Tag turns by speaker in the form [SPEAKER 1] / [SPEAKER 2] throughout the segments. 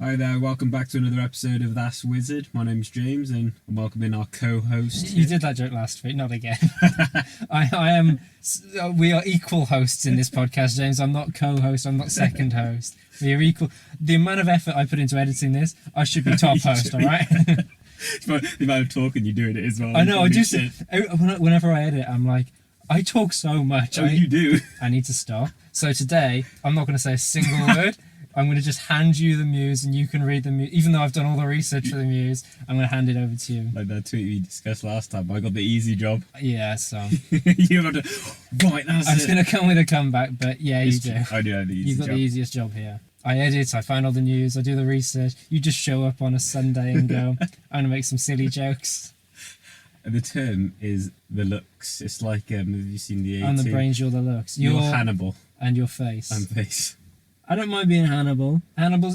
[SPEAKER 1] Hi there, welcome back to another episode of That's Wizard. My name's James and I'm welcoming our co-host.
[SPEAKER 2] You did that joke last week, not again. I am. We are equal hosts in this podcast, James. I'm not co-host, I'm not second host. We are equal. The amount of effort I put into editing this, I should be top host, alright?
[SPEAKER 1] The amount of talking you're doing it as well.
[SPEAKER 2] I know, I do say, whenever I edit, I'm like, I talk so much.
[SPEAKER 1] Oh, you do?
[SPEAKER 2] I need to stop. So today, I'm not going to say a single word. I'm going to just hand you the Muse and you can read the Muse. Even though I've done all the research for the Muse, I'm going to hand it over to you.
[SPEAKER 1] Like that tweet we discussed last time, I got the easy job.
[SPEAKER 2] Yeah, so.
[SPEAKER 1] You got to, right, that's
[SPEAKER 2] I was going to come with a comeback, but yeah, you do.
[SPEAKER 1] I do have the easy job.
[SPEAKER 2] You've got the easiest job here. I edit, I find all the news, I do the research. You just show up on a Sunday and go, I'm going to make some silly jokes.
[SPEAKER 1] And the term is the looks. It's like, have you seen the
[SPEAKER 2] I'm the brains, you're the looks.
[SPEAKER 1] You're Hannibal.
[SPEAKER 2] And your face.
[SPEAKER 1] And face.
[SPEAKER 2] I don't mind being Hannibal. Hannibal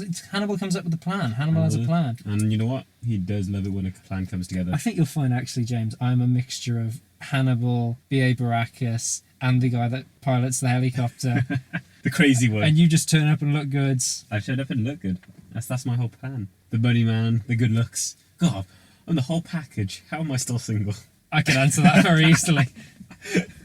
[SPEAKER 2] comes up with a plan. Hannibal has a plan.
[SPEAKER 1] And you know what? He does love it when a plan comes together.
[SPEAKER 2] I think you'll find, actually, James, I'm a mixture of Hannibal, B.A. Baracus, and the guy that pilots the helicopter.
[SPEAKER 1] The crazy one.
[SPEAKER 2] And you just turn up and look good.
[SPEAKER 1] I turn up and look good. That's my whole plan. The money man, the good looks. God, I'm the whole package. How am I still single?
[SPEAKER 2] I can answer that very easily.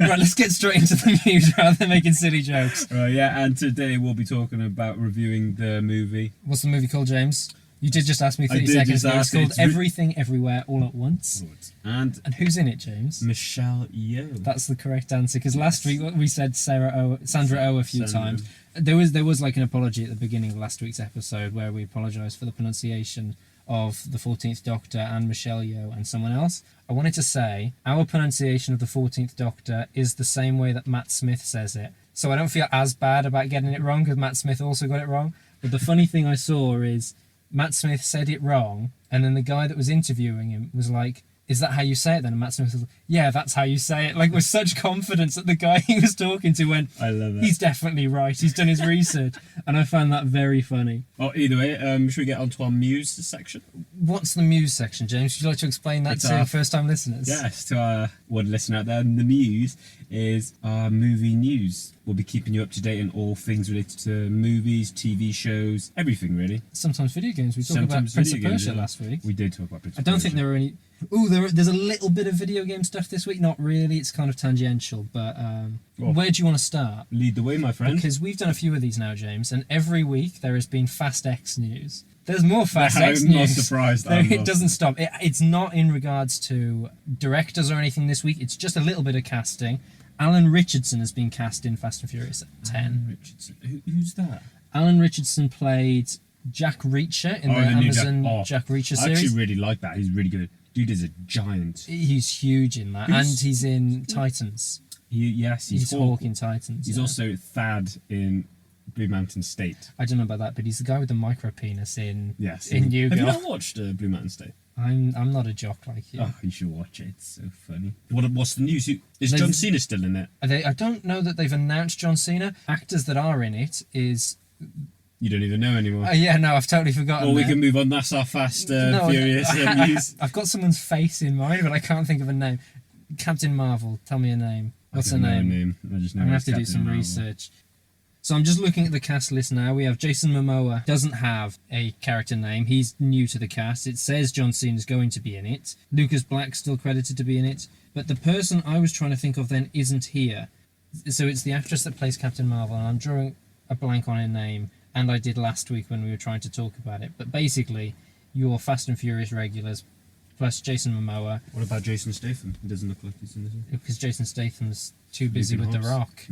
[SPEAKER 2] Right, let's get straight into the news rather than making silly jokes.
[SPEAKER 1] Right, yeah, and today we'll be talking about reviewing the movie.
[SPEAKER 2] What's the movie called, James? You did just ask me 30 seconds ago. It's called Everything, Everywhere, All at Once.
[SPEAKER 1] And
[SPEAKER 2] who's in it, James?
[SPEAKER 1] Michelle Yeoh.
[SPEAKER 2] That's the correct answer, because last week we said Sandra Oh a few times. There was like an apology at the beginning of last week's episode where we apologised for the pronunciation of the 14th Doctor and Michelle Yeoh and someone else. I wanted to say our pronunciation of the 14th Doctor is the same way that Matt Smith says it. So I don't feel as bad about getting it wrong because Matt Smith also got it wrong. But the funny thing I saw is Matt Smith said it wrong and then the guy that was interviewing him was like, is that how you say it then? And Matt Smith was like, yeah, that's how you say it. Like with such confidence that the guy he was talking to went,
[SPEAKER 1] I love it.
[SPEAKER 2] He's definitely right. He's done his research. And I found that very funny.
[SPEAKER 1] Oh, either way, should we get on to our Muse section?
[SPEAKER 2] What's the Muse section, James? Would you like to explain that to first-time listeners?
[SPEAKER 1] Yes, to our one listener out there. And the Muse is our movie news. We'll be keeping you up to date on all things related to movies, TV shows, everything really.
[SPEAKER 2] Sometimes video games. We talked about Prince of Persia last week.
[SPEAKER 1] We did talk about Prince of Persia.
[SPEAKER 2] I don't think there were any... Ooh, there's a little bit of video game stuff this week. Not really. It's kind of tangential. But where do you want to start?
[SPEAKER 1] Lead the way, my friend.
[SPEAKER 2] Because we've done a few of these now, James, and every week there has been Fast X news. There's more Fast X news.
[SPEAKER 1] I'm not surprised.
[SPEAKER 2] It doesn't stop. It's not in regards to directors or anything this week. It's just a little bit of casting. Alan Richardson has been cast in Fast and Furious 10.
[SPEAKER 1] Alan Richardson? Who's that?
[SPEAKER 2] Alan Richardson played Jack Reacher in the Amazon Jack Reacher series.
[SPEAKER 1] I actually really like that. He's really good. Dude is a giant.
[SPEAKER 2] He's huge in that. And he's in Titans.
[SPEAKER 1] He's
[SPEAKER 2] Hawk in Titans.
[SPEAKER 1] He's also Thad in Blue Mountain State.
[SPEAKER 2] I don't know about that, but he's the guy with the micro penis in New
[SPEAKER 1] Have you not watched Blue Mountain State?
[SPEAKER 2] I'm not a jock like you.
[SPEAKER 1] Oh, you should watch it. It's so funny. What's the news? Is John Cena still in it?
[SPEAKER 2] I don't know that they've announced John Cena. Actors that are in it is...
[SPEAKER 1] You don't even know anymore.
[SPEAKER 2] Yeah, no, I've totally forgotten.
[SPEAKER 1] Well, we can move on. That's our Fast Furious news.
[SPEAKER 2] I've got someone's face in mind, but I can't think of a name. Captain Marvel, tell me a name. What's her name?
[SPEAKER 1] I just know
[SPEAKER 2] I'm going to have to do some research. So I'm just looking at the cast list now. We have Jason Momoa. Doesn't have a character name. He's new to the cast. It says John Cena's going to be in it. Lucas Black's still credited to be in it. But the person I was trying to think of then isn't here. So it's the actress that plays Captain Marvel, and I'm drawing a blank on her name. And I did last week when we were trying to talk about it. But basically, your Fast and Furious regulars, plus Jason Momoa.
[SPEAKER 1] What about Jason Statham? He doesn't look like he's in this one.
[SPEAKER 2] Because Jason Statham's too busy with The Rock.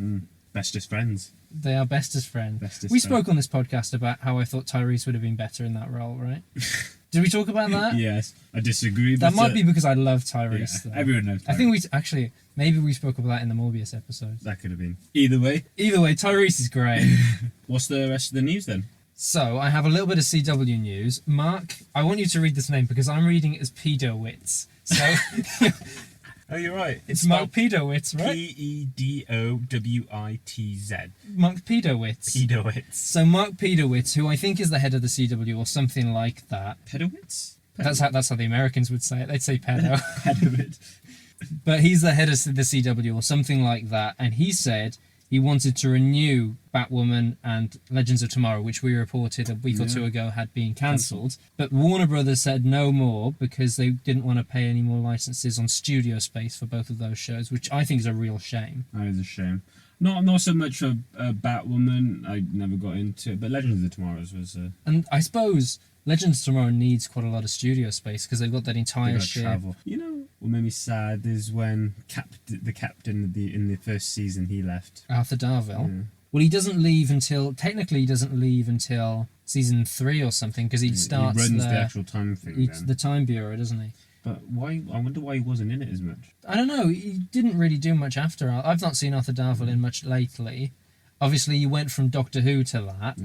[SPEAKER 1] Bestest friends.
[SPEAKER 2] They are bestest friends. We spoke on this podcast about how I thought Tyrese would have been better in that role, right? Did we talk about that?
[SPEAKER 1] Yes. I disagree.
[SPEAKER 2] That might be because I love Tyrese.
[SPEAKER 1] Yeah, everyone knows Tyrese.
[SPEAKER 2] I think maybe we spoke about that in the Morbius episode.
[SPEAKER 1] That could have been. Either way,
[SPEAKER 2] Tyrese is great.
[SPEAKER 1] What's the rest of the news then?
[SPEAKER 2] So, I have a little bit of CW news. Mark, I want you to read this name because I'm reading it as Pedowitz. So...
[SPEAKER 1] Oh, you're right.
[SPEAKER 2] It's Mark Pedowitz, right?
[SPEAKER 1] Pedowitz.
[SPEAKER 2] Mark Pedowitz.
[SPEAKER 1] Pedowitz.
[SPEAKER 2] So Mark Pedowitz, who I think is the head of the CW or something like that.
[SPEAKER 1] Pedowitz?
[SPEAKER 2] That's how the Americans would say it. They'd say pedo.
[SPEAKER 1] Pedowitz.
[SPEAKER 2] But he's the head of the CW or something like that. And he said he wanted to renew Batwoman and Legends of Tomorrow, which we reported a week or two ago had been cancelled. But Warner Brothers said no more because they didn't want to pay any more licenses on studio space for both of those shows, which I think is a real shame.
[SPEAKER 1] That is a shame. Not so much for Batwoman. I never got into it, but Legends of Tomorrow was.
[SPEAKER 2] And I suppose Legends of Tomorrow needs quite a lot of studio space because they've got that entire ship.
[SPEAKER 1] Travel. You know what made me sad is when the captain in the first season he left.
[SPEAKER 2] Arthur Darvill.
[SPEAKER 1] Yeah.
[SPEAKER 2] Well, he doesn't leave until season 3 or something because he starts.
[SPEAKER 1] He runs the actual time thing.
[SPEAKER 2] The Time Bureau, doesn't he?
[SPEAKER 1] But why? I wonder why he wasn't in it as much.
[SPEAKER 2] I don't know. He didn't really do much after. I've not seen Arthur Darvill in much lately. Obviously, you went from Doctor Who to that,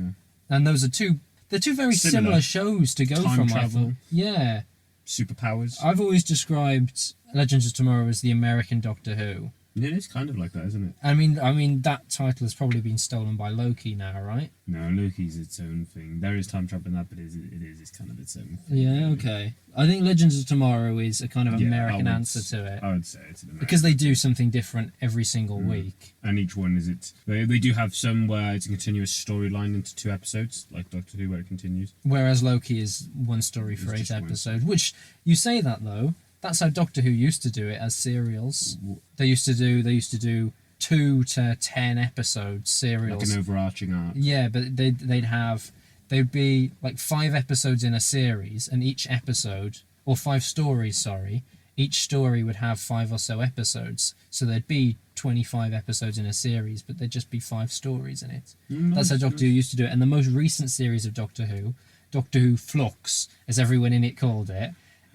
[SPEAKER 2] and those are two. They're two very similar shows to go
[SPEAKER 1] time
[SPEAKER 2] from.
[SPEAKER 1] Travel.
[SPEAKER 2] Yeah.
[SPEAKER 1] Superpowers.
[SPEAKER 2] I've always described Legends of Tomorrow as the American Doctor Who.
[SPEAKER 1] It is kind of like that, isn't it?
[SPEAKER 2] I mean that title has probably been stolen by Loki now, right?
[SPEAKER 1] No, Loki's its own thing. There is time travel in that, but it's kind of its own thing.
[SPEAKER 2] Yeah, okay. I think Legends of Tomorrow is a kind of American answer to it.
[SPEAKER 1] I would say it's an American.
[SPEAKER 2] Because they do something different every single week.
[SPEAKER 1] And each one is it. They do have some where it's a continuous storyline into 2 episodes, like Doctor Who, where it continues.
[SPEAKER 2] Whereas Loki is one story for 8 episodes. Which, you say that though, that's how Doctor Who used to do it as serials. They used to do 2 to 10 episode serials.
[SPEAKER 1] Like an overarching arc.
[SPEAKER 2] Yeah, but they'd be like 5 episodes in a series, and each episode, or 5 stories, sorry, each story would have 5 or so episodes. So there'd be 25 episodes in a series, but there'd just be 5 stories in it. That's how Doctor Who used to do it. And the most recent series of Doctor Who Flux, as everyone in it called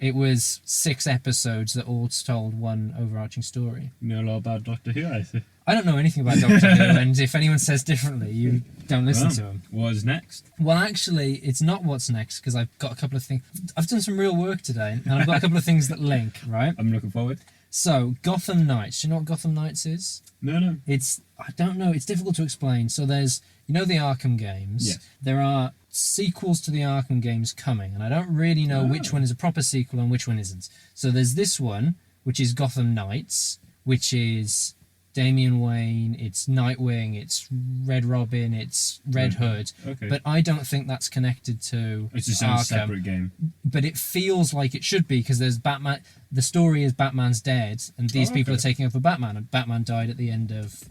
[SPEAKER 2] it was 6 episodes that all told one overarching story.
[SPEAKER 1] You know a lot about Doctor Who, I see.
[SPEAKER 2] I don't know anything about Doctor Who, and if anyone says differently, you don't listen to them.
[SPEAKER 1] What's next?
[SPEAKER 2] Well, actually, it's not what's next, because I've got a couple of things. I've done some real work today, and I've got a couple of things that link, right?
[SPEAKER 1] I'm looking forward.
[SPEAKER 2] So, Gotham Knights. Do you know what Gotham Knights is?
[SPEAKER 1] No.
[SPEAKER 2] I don't know. It's difficult to explain. So there's, the Arkham games.
[SPEAKER 1] Yes.
[SPEAKER 2] There are sequels to the Arkham games coming, and I don't really know which one is a proper sequel and which one isn't. So there's this one, which is Gotham Knights, which is Damian Wayne, it's Nightwing, it's Red Robin, it's Red Hood.
[SPEAKER 1] Okay.
[SPEAKER 2] But I don't think that's connected to
[SPEAKER 1] It's just
[SPEAKER 2] Arkham.
[SPEAKER 1] a separate game.
[SPEAKER 2] But it feels like it should be, because there's Batman. The story is Batman's dead, and these people are taking over Batman, and Batman died at the end of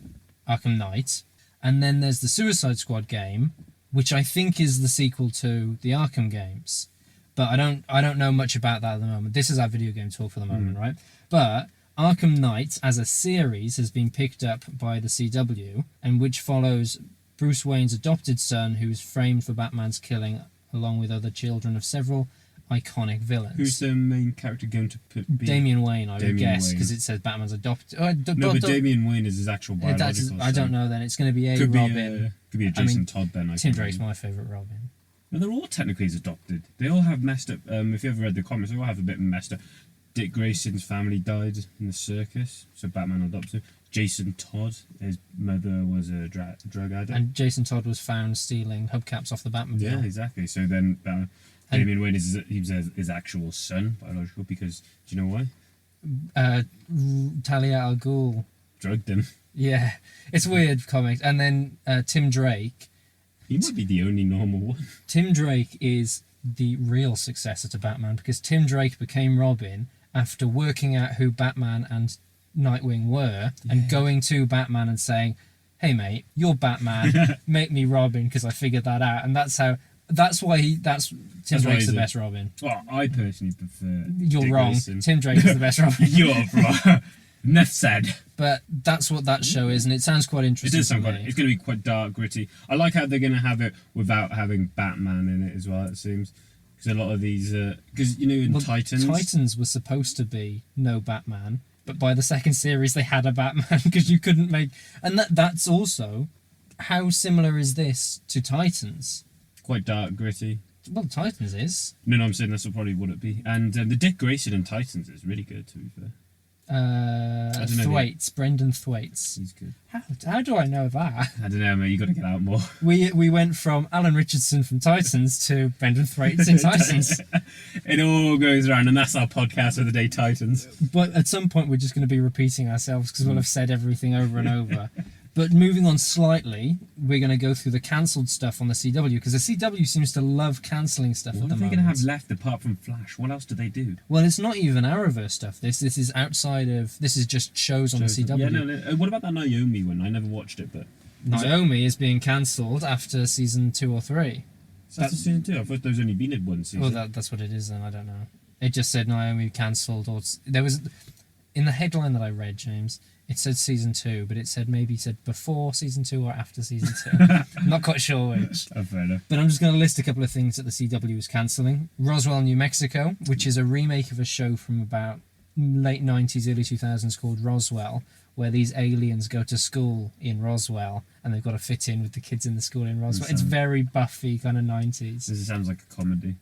[SPEAKER 2] Arkham Knight. And then there's the Suicide Squad game, which I think is the sequel to the Arkham games. But I don't know much about that at the moment. This is our video game talk for the moment, right? But Arkham Knight as a series has been picked up by the CW, and which follows Bruce Wayne's adopted son, who's framed for Batman's killing, along with other children of several iconic villains.
[SPEAKER 1] Who's the main character going to be?
[SPEAKER 2] Damian Wayne, I would guess, because it says Batman's adopted.
[SPEAKER 1] But Damian Wayne is his actual biological son.
[SPEAKER 2] I don't know then. It's going to be
[SPEAKER 1] Robin. Could be a Jason Todd then.
[SPEAKER 2] Tim Drake's my favourite Robin.
[SPEAKER 1] No, they're all technically adopted. They all have messed up. If you ever read the comics, they all have a bit messed up. Dick Grayson's family died in the circus, so Batman adopts him. Jason Todd, his mother was a drug addict.
[SPEAKER 2] And Jason Todd was found stealing hubcaps off the Batmobile.
[SPEAKER 1] Yeah, exactly. So then Damian Wayne is his actual son, biological, because do you know why?
[SPEAKER 2] Talia al Ghul
[SPEAKER 1] Drugged him.
[SPEAKER 2] Yeah, it's weird comics. And then Tim Drake.
[SPEAKER 1] He might be the only normal one.
[SPEAKER 2] Tim Drake is the real successor to Batman, because Tim Drake became Robin after working out who Batman and Nightwing were, and going to Batman and saying, "Hey mate, you're Batman, make me Robin," because I figured that out. And that's why Tim Drake's the best Robin.
[SPEAKER 1] Well, I personally prefer
[SPEAKER 2] You're
[SPEAKER 1] Dick
[SPEAKER 2] wrong.
[SPEAKER 1] Grayson.
[SPEAKER 2] Tim Drake is the best Robin.
[SPEAKER 1] You're wrong. Enough said.
[SPEAKER 2] But that's what that show is, and it sounds quite interesting.
[SPEAKER 1] It does sound quite. It's going to be quite dark, gritty. I like how they're going to have it without having Batman in it as well. It seems, because a lot of these, because in Titans
[SPEAKER 2] was supposed to be no Batman, but by the second series they had a Batman, because you couldn't make. And that's also, how similar is this to Titans?
[SPEAKER 1] Quite dark, gritty.
[SPEAKER 2] Well, Titans is.
[SPEAKER 1] No, I'm saying that's probably what it'd be. And the Dick Grayson in Titans is really good, to be fair.
[SPEAKER 2] Thwaites, Brendan Thwaites.
[SPEAKER 1] He's good.
[SPEAKER 2] How do I know that?
[SPEAKER 1] I don't know, mate. You got to get out more.
[SPEAKER 2] We went from Alan Richardson from Titans to Brendan Thwaites in Titans.
[SPEAKER 1] It all goes around, and that's our podcast of the day, Titans.
[SPEAKER 2] But at some point, we're just going to be repeating ourselves, because we'll have said everything over and over. But moving on slightly, we're going to go through the cancelled stuff on the CW, because the CW seems to love cancelling stuff at the moment.
[SPEAKER 1] What are they going to have left apart from Flash? What else do they do?
[SPEAKER 2] Well, it's not even Arrowverse stuff. This is outside of... This is just shows on the CW.
[SPEAKER 1] Yeah, no. What about that Naomi one? I never watched it, but...
[SPEAKER 2] Naomi is being cancelled after season 2 or 3.
[SPEAKER 1] So that's season 2? I thought there's only been in one season.
[SPEAKER 2] Well, that's what it is then. I don't know. It just said Naomi cancelled, or... There was... In the headline that I read, James... It said season 2, but it said before season 2 or after season 2. I'm not quite sure which.
[SPEAKER 1] Oh, fair enough.
[SPEAKER 2] But I'm just going to list a couple of things that the CW is cancelling. Roswell, New Mexico, which is a remake of a show from about late 90s, early 2000s called Roswell, where these aliens go to school in Roswell and they've got to fit in with the kids in the school in Roswell. It's very Buffy kind of 90s.
[SPEAKER 1] This sounds like a comedy.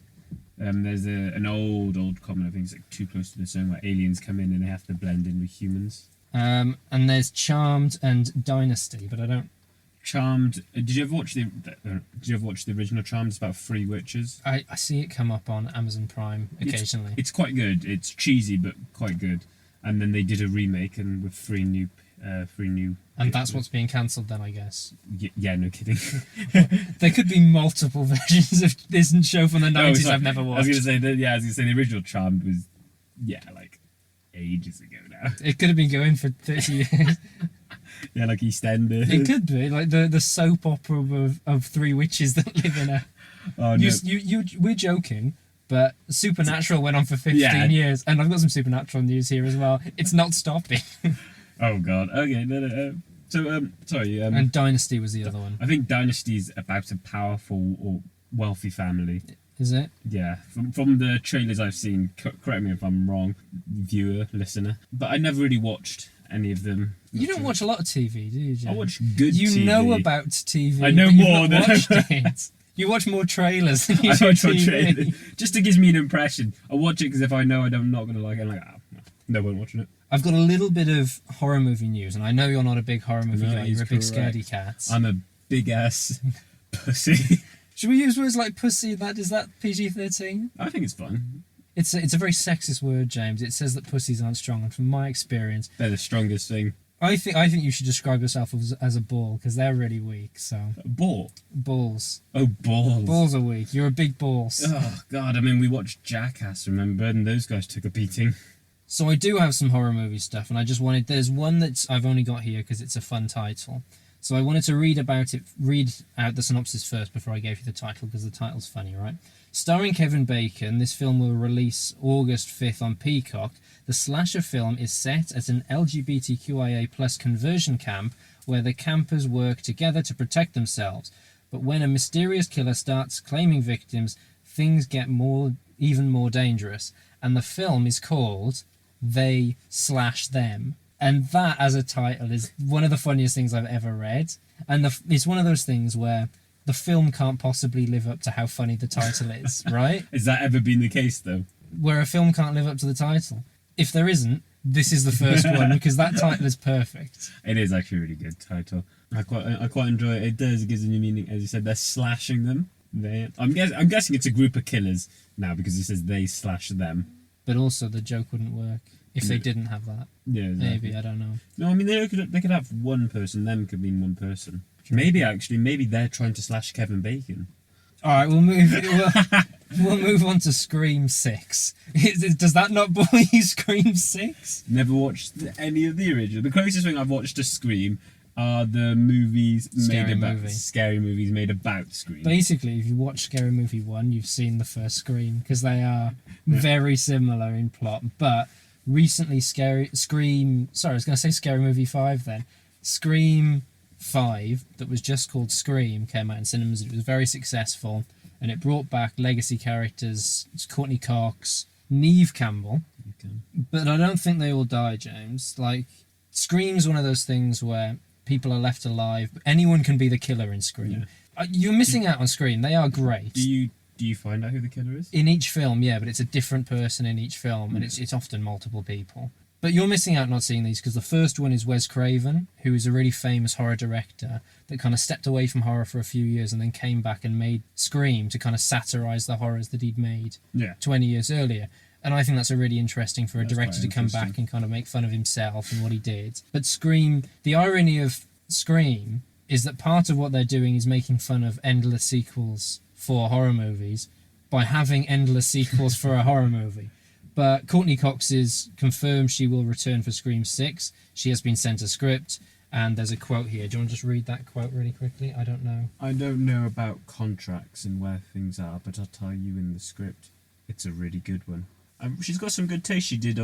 [SPEAKER 1] There's an old comedy, I think it's like Too Close to the Sun, where aliens come in and they have to blend in with humans.
[SPEAKER 2] And there's Charmed and Dynasty, but I don't...
[SPEAKER 1] Charmed. Did you ever watch the original Charmed? It's about 3 witches.
[SPEAKER 2] I see it come up on Amazon Prime occasionally.
[SPEAKER 1] It's quite good. It's cheesy but quite good. And then they did a remake and with 3 new.
[SPEAKER 2] And that's what's being cancelled then, I guess.
[SPEAKER 1] Yeah, no kidding.
[SPEAKER 2] There could be multiple versions of this show from the 90s I've never watched.
[SPEAKER 1] I was going to say that. Yeah, I was going to say the original Charmed was, like ages ago now.
[SPEAKER 2] It could have been going for 30 years.
[SPEAKER 1] Yeah, like EastEnders.
[SPEAKER 2] It could be like the soap opera of 3 witches that live in a.
[SPEAKER 1] Oh no!
[SPEAKER 2] We're joking, but Supernatural went on for 15 years, and I've got some Supernatural news here as well. It's not stopping.
[SPEAKER 1] Oh god. Okay. No. So sorry.
[SPEAKER 2] And Dynasty was the other one.
[SPEAKER 1] I think Dynasty's about a powerful or wealthy family.
[SPEAKER 2] Is it?
[SPEAKER 1] Yeah, from the trailers I've seen, correct me if I'm wrong, viewer, listener, but I never really watched any of them.
[SPEAKER 2] You don't watch a lot of TV, do you, James?
[SPEAKER 1] I watch good TV.
[SPEAKER 2] You know about TV.
[SPEAKER 1] I know more than
[SPEAKER 2] watched it. You watch more trailers than you do TV.
[SPEAKER 1] Trailers. Just to give me an impression. I watch it because if I know I'm not going to like it, I'm like, no one watching it.
[SPEAKER 2] I've got a little bit of horror movie news, and I know you're not a big horror movie guy. You're a big scaredy cat.
[SPEAKER 1] I'm a big ass pussy.
[SPEAKER 2] Should we use words like pussy? Is that PG-13?
[SPEAKER 1] I think it's fun.
[SPEAKER 2] It's a very sexist word, James. It says that pussies aren't strong, and from my experience,
[SPEAKER 1] they're the strongest thing.
[SPEAKER 2] I think you should describe yourself as a ball, because they're really weak. So
[SPEAKER 1] a ball?
[SPEAKER 2] Balls.
[SPEAKER 1] Oh, balls.
[SPEAKER 2] Balls are weak. You're a big balls.
[SPEAKER 1] Oh god! I mean, we watched Jackass, remember? And those guys took a beating.
[SPEAKER 2] So I do have some horror movie stuff, and I just wanted... There's one that I've only got here because it's a fun title. So I wanted to read out the synopsis first before I gave you the title, because the title's funny, right? Starring Kevin Bacon, this film will release August 5th on Peacock. The slasher film is set at an LGBTQIA+ conversion camp where the campers work together to protect themselves. But when a mysterious killer starts claiming victims, things get even more dangerous. And the film is called They/Them. And that, as a title, is one of the funniest things I've ever read. And it's one of those things where the film can't possibly live up to how funny the title is, right?
[SPEAKER 1] Has that ever been the case, though?
[SPEAKER 2] Where a film can't live up to the title. If there isn't, this is the first one, because that title is perfect.
[SPEAKER 1] It is actually a really good title. I quite enjoy it. It gives a new meaning. As you said, they're slashing them. I'm guessing it's a group of killers now, because it says they/them.
[SPEAKER 2] But also, the joke wouldn't work if they didn't have that.
[SPEAKER 1] Yeah, exactly.
[SPEAKER 2] Maybe, I don't know.
[SPEAKER 1] No, I mean, they could have one person, them could mean one person.
[SPEAKER 2] True.
[SPEAKER 1] Maybe they're trying to slash Kevin Bacon.
[SPEAKER 2] Alright, we'll move on to Scream 6. Does that not bore you, Scream 6?
[SPEAKER 1] Never watched any of the original. The closest thing I've watched to Scream are the scary movies made about Scream.
[SPEAKER 2] Basically, if you watch Scary Movie 1, you've seen the first Scream, because they are very similar in plot. But recently, Scary Movie 5 then. Scream 5, that was just called Scream, came out in cinemas. It was very successful, and it brought back legacy characters. It's Courtney Cox, Neve Campbell. Okay. But I don't think they all die, James. Like, Scream's one of those things where people are left alive. Anyone can be the killer in Scream. Yeah. You're missing out on Scream. They are great.
[SPEAKER 1] Do you find out who the killer is?
[SPEAKER 2] In each film, yeah, but it's a different person in each film, and it's often multiple people. But you're missing out not seeing these, because the first one is Wes Craven, who is a really famous horror director that kind of stepped away from horror for a few years and then came back and made Scream to kind of satirise the horrors that he'd made 20 years earlier. And I think that's a really interesting for a director to come back and kind of make fun of himself and what he did. But Scream, the irony of Scream is that part of what they're doing is making fun of endless sequels for horror movies by having endless sequels for a horror movie. But Courtney Cox is confirmed she will return for Scream 6. She has been sent a script, and there's a quote here. Do you want to just read that quote really quickly? I don't know
[SPEAKER 1] about contracts and where things are, but I'll tell you in the script, it's a really good one. She's got some good taste. She did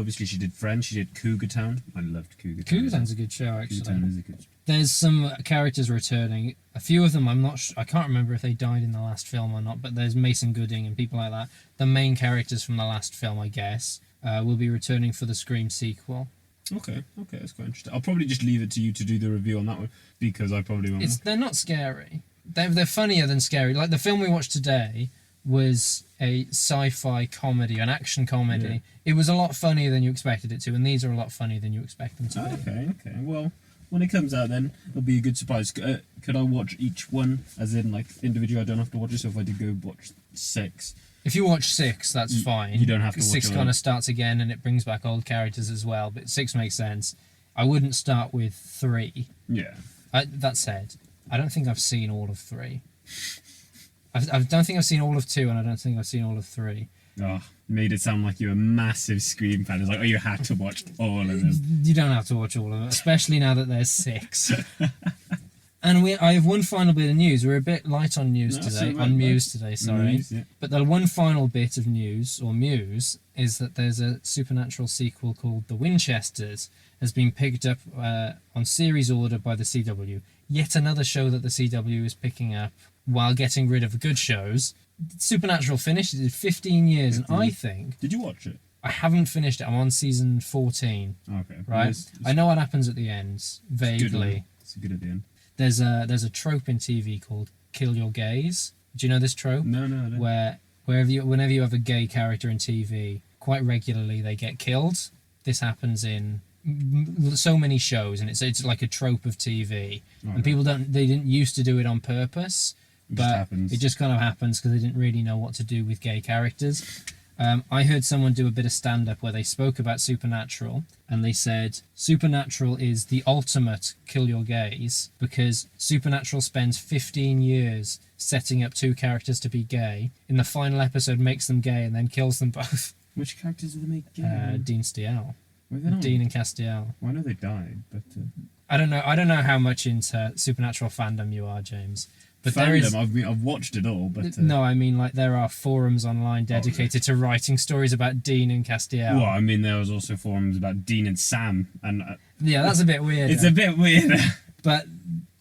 [SPEAKER 1] Friends, she did Cougar Town. I loved Cougar Town.
[SPEAKER 2] Cougar Town's a good show, actually.
[SPEAKER 1] Cougar Town is a good show.
[SPEAKER 2] There's some characters returning. A few of them, I can't remember if they died in the last film or not, but there's Mason Gooding and people like that. The main characters from the last film, I guess, will be returning for the Scream sequel.
[SPEAKER 1] Okay, that's quite interesting. I'll probably just leave it to you to do the review on that one, because I probably won't.
[SPEAKER 2] They're not scary. They're funnier than scary. Like the film we watched today was a sci-fi comedy, an action comedy. Yeah. It was a lot funnier than you expected it to, and these are a lot funnier than you expect them to be.
[SPEAKER 1] Okay. Well, when it comes out then, it'll be a good surprise. Could I watch each one, as in, like, individual? I don't have to watch it, so if I did go watch 6...
[SPEAKER 2] If you watch 6, that's fine.
[SPEAKER 1] You don't have to watch
[SPEAKER 2] 6 kind of starts again, and it brings back old characters as well, but 6 makes sense. I wouldn't start with 3.
[SPEAKER 1] Yeah.
[SPEAKER 2] That said, I don't think I've seen all of 3. I don't think I've seen all of 2, and I don't think I've seen all of 3.
[SPEAKER 1] Oh, made it sound like you're a massive Scream fan. It's like, you had to watch all of them.
[SPEAKER 2] You don't have to watch all of them, especially now that there's 6. And I have one final bit of news. We're a bit light on news today, on Muse today, sorry.
[SPEAKER 1] Muse, yeah.
[SPEAKER 2] But the one final bit of news, or Muse, is that there's a supernatural sequel called The Winchesters, has been picked up on series order by the CW. Yet another show that the CW is picking up while getting rid of good shows. Supernatural finished. It did 15 years, and I think...
[SPEAKER 1] Did you watch it?
[SPEAKER 2] I haven't finished it. I'm on season 14.
[SPEAKER 1] Okay.
[SPEAKER 2] Right? I know what happens at the end, vaguely.
[SPEAKER 1] It's good at the end.
[SPEAKER 2] There's a trope in TV called kill your gays. Do you know this trope?
[SPEAKER 1] No, I don't.
[SPEAKER 2] Where whenever you have a gay character in TV, quite regularly they get killed. This happens in so many shows, and it's like a trope of TV. Okay. And people didn't used to do it on purpose, but it just kind of happens because they didn't really know what to do with gay characters. I heard someone do a bit of stand-up where they spoke about Supernatural, and they said Supernatural is the ultimate kill your gays, because Supernatural spends 15 years setting up 2 characters to be gay. In the final episode, makes them gay and then kills them both.
[SPEAKER 1] Which characters did they make gay?
[SPEAKER 2] Dean Steele. Dean and Castiel.
[SPEAKER 1] Well, I know they died, but...
[SPEAKER 2] I don't know how much into Supernatural fandom you are, James. But
[SPEAKER 1] I've watched it all, but...
[SPEAKER 2] No, I mean, like, there are forums online dedicated to writing stories about Dean and Castiel.
[SPEAKER 1] Well, I mean, there was also forums about Dean and Sam, and...
[SPEAKER 2] yeah, that's a bit weird.
[SPEAKER 1] It's a bit weird.
[SPEAKER 2] But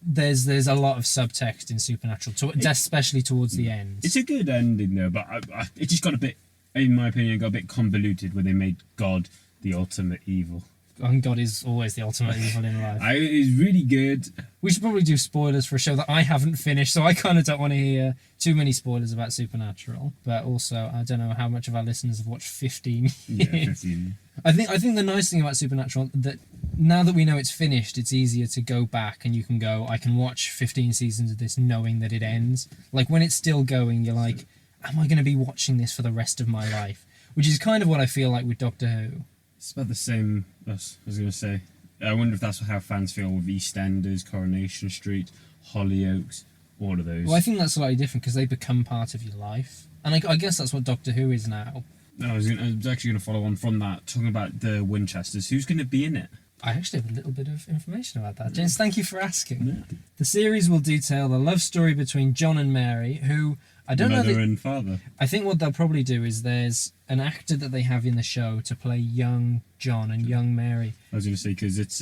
[SPEAKER 2] there's a lot of subtext in Supernatural, especially towards the end.
[SPEAKER 1] It's a good ending, though, but it just got a bit, in my opinion, got a bit convoluted where they made God the ultimate evil.
[SPEAKER 2] And God is always the ultimate evil in life.
[SPEAKER 1] It's really good.
[SPEAKER 2] We should probably do spoilers for a show that I haven't finished, so I kind of don't want to hear too many spoilers about Supernatural. But also, I don't know how much of our listeners have watched 15 years.
[SPEAKER 1] Yeah, 15.
[SPEAKER 2] I think the nice thing about Supernatural, that now that we know it's finished, it's easier to go back and you can go, I can watch 15 seasons of this knowing that it ends. Like, when it's still going, you're like, am I going to be watching this for the rest of my life? Which is kind of what I feel like with Doctor Who.
[SPEAKER 1] It's about the same, I was going to say. I wonder if that's how fans feel with EastEnders, Coronation Street, Hollyoaks, all of those.
[SPEAKER 2] Well, I think that's slightly different because they become part of your life. And I guess that's what Doctor Who is now.
[SPEAKER 1] I was actually going to follow on from that, talking about the Winchesters. Who's going to be in it?
[SPEAKER 2] I actually have a little bit of information about that. James, thank you for asking.
[SPEAKER 1] Yeah.
[SPEAKER 2] The series will detail the love story between John and Mary, who... I don't know.
[SPEAKER 1] Mother and father.
[SPEAKER 2] I think what they'll probably do is there's an actor that they have in the show to play young John and young Mary.
[SPEAKER 1] I was going to say, because it's